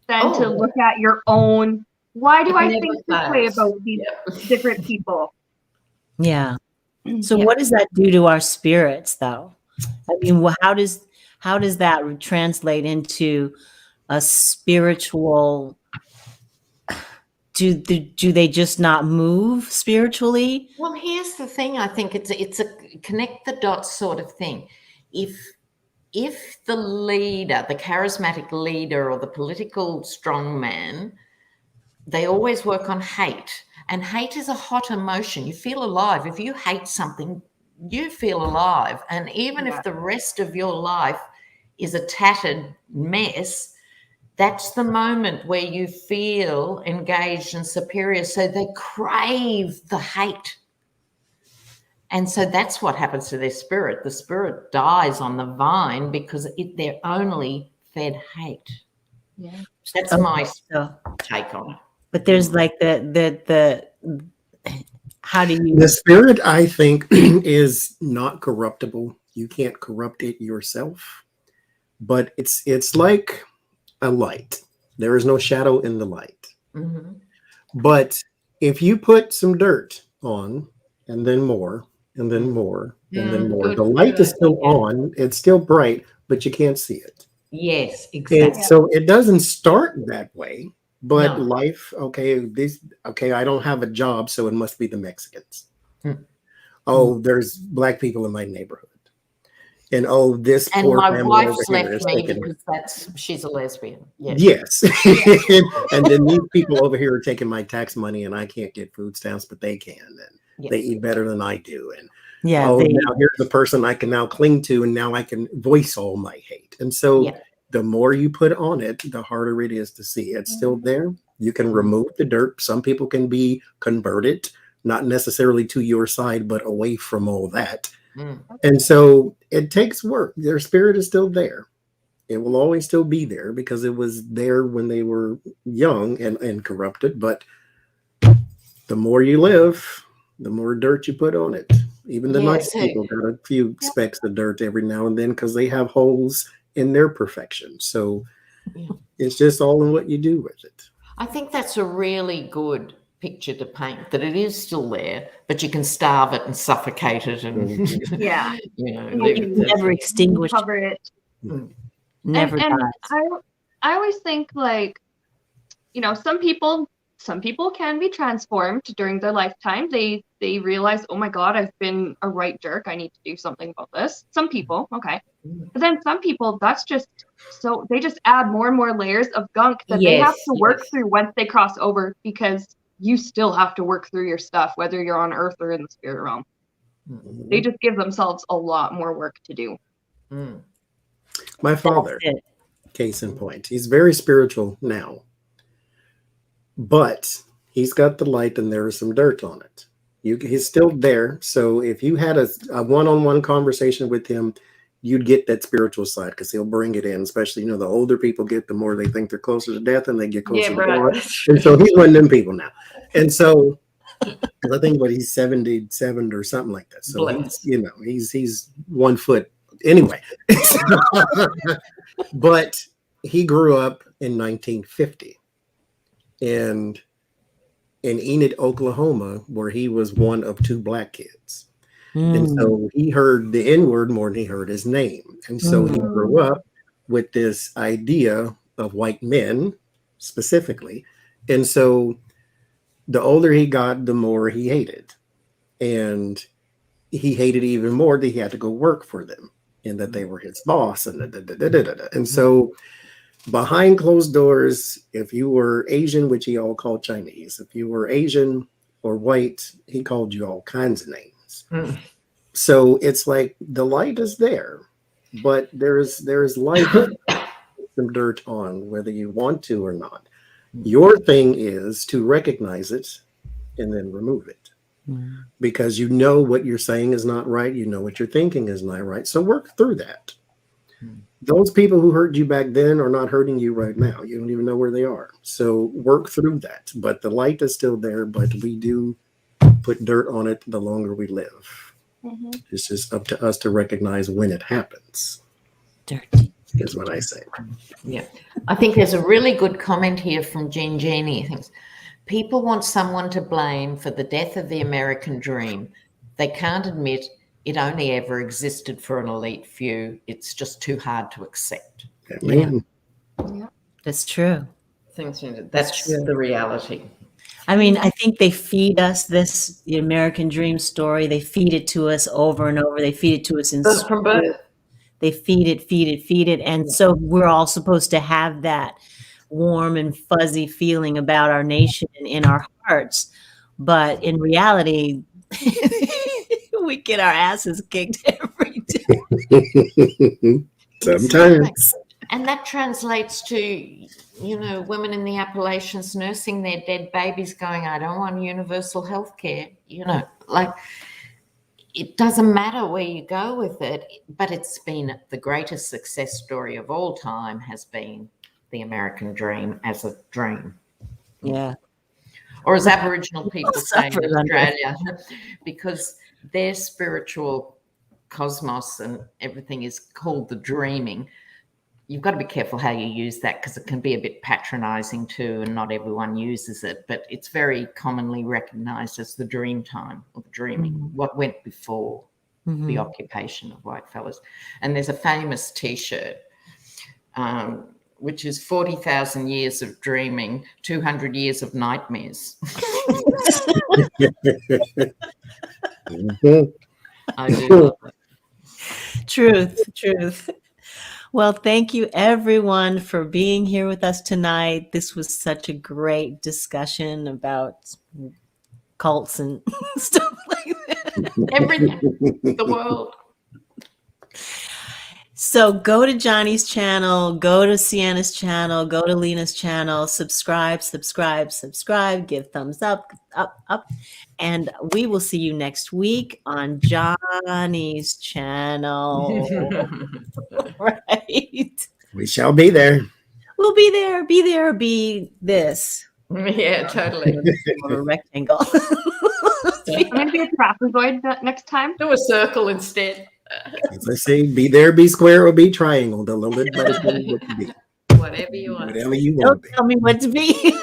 than to look at your own. Why do I think this way about these different people? Yeah. So what does that do to our spirits, though? I mean, how does that translate into a spiritual? Do they just not move spiritually? Well, here's the thing. I think it's a connect the dots sort of thing. If the leader, the charismatic leader or the political strongman, they always work on hate. And hate is a hot emotion. You feel alive. If you hate something, you feel alive. And even if the rest of your life is a tattered mess, that's the moment where you feel engaged and superior. So they crave the hate. And so that's what happens to their spirit. The spirit dies on the vine because they're only fed hate. Yeah. That's my take on it. But there's like the how do you... The spirit, I think, is not corruptible. You can't corrupt it yourself. But it's like a light. There is no shadow in the light. Mm-hmm. But if you put some dirt on and then more and then more and then more, the light is still on, it's still bright, but you can't see it. Yes, And exactly. so it doesn't start that way, but No. life, okay, I don't have a job, so it must be the Mexicans. Oh, there's black people in my neighborhood. And oh, this And poor my family over wife's here left is me taking because she's a lesbian. Yes. Yes. And then these people over here are taking my tax money and I can't get food stamps, but they can. And they eat better than I do. And now here's the person I can now cling to, and now I can voice all my hate. And so the more you put on it, the harder it is to see. It's still there. You can remove the dirt. Some people can be converted, not necessarily to your side, but away from all that. And so it takes work. Their spirit is still there. It will always still be there because it was there when they were young and corrupted. But the more you live, the more dirt you put on it. Even the nice people got a few specks of dirt every now and then because they have holes in their perfection. So it's just all in what you do with it. I think that's a really good picture to paint, that it is still there, but you can starve it and suffocate it and never extinguish, cover it. Never and dies. I always think, like, some people can be transformed during their lifetime. They realize, oh my God, I've been a right jerk, I need to do something about this. Some people, okay. But then some people, that's just so they just add more and more layers of gunk that they have to work through once they cross over, because you still have to work through your stuff, whether you're on earth or in the spirit realm. They just give themselves a lot more work to do. My father, case in point, he's very spiritual now, but he's got the light and there is some dirt on it. He's still there. So if you had a one-on-one conversation with him, you'd get that spiritual side because he'll bring it in, especially, the older people get, the more they think they're closer to death and they get closer to God. And so he's one of them people now. And so, because I think he's 77 or something like that. So he's 1 foot anyway. But he grew up in 1950 in Enid, Oklahoma, where he was one of 2 black kids. And so he heard the N-word more than he heard his name. And so he grew up with this idea of white men specifically. And so the older he got, the more he hated. And he hated even more that he had to go work for them and that they were his boss. And so behind closed doors, if you were Asian, which he all called Chinese, if you were Asian or white, he called you all kinds of names. So it's like the light is there, but there's light, some dirt on, whether you want to or not. Your thing is to recognize it and then remove it, because you know what you're saying is not right. You know what you're thinking is not right. So work through that. Those people who hurt you back then are not hurting you right now. You don't even know where they are. So work through that. But the light is still there, but we do put dirt on it the longer we live. It's just up to us to recognize when it happens. Dirty is what I say. Yeah. I think there's a really good comment here from Johnie. He thinks, people want someone to blame for the death of the American dream. They can't admit it only ever existed for an elite few. It's just too hard to accept. Yeah. That's true. That's the reality. I mean, I think they feed us the American dream story. They feed it to us over and over. They feed it to us in From birth. They feed it. And so we're all supposed to have that warm and fuzzy feeling about our nation in our hearts. But in reality, we get our asses kicked every day. Sometimes. And that translates to, women in the Appalachians nursing their dead babies going, I don't want universal health care. It doesn't matter where you go with it, but it's been the greatest success story of all time has been the American dream as a dream. Yeah. Or as Aboriginal people say in Australia, because their spiritual cosmos and everything is called the dreaming. you've got to be careful how you use that because it can be a bit patronizing too, and not everyone uses it. But it's very commonly recognized as the dream time or the dreaming, what went before the occupation of white fellas. And there's a famous T-shirt, which is 40,000 years of dreaming, 200 years of nightmares. I do love it. Truth. Well, thank you everyone for being here with us tonight. This was such a great discussion about cults and stuff like that. Everything, the world. So go to Johnie's channel, go to Seanna's channel, go to Lena's channel, subscribe, give thumbs up. And we will see you next week on Johnie's channel. Right. We shall be there. We'll be there, be this. Yeah, totally. A rectangle. I'm going to be a trapezoid next time. Do a circle instead. As I say, be there, be square, or be triangle. Don't let anybody tell you what to be. Whatever you want. Whatever you want Don't to be. tell me what to be.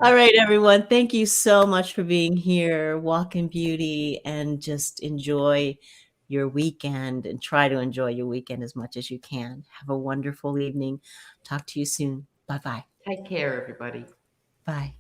All right, everyone. Thank you so much for being here. Walk in beauty and just enjoy your weekend and try to enjoy your weekend as much as you can. Have a wonderful evening. Talk to you soon. Bye-bye. Take care, everybody. Bye.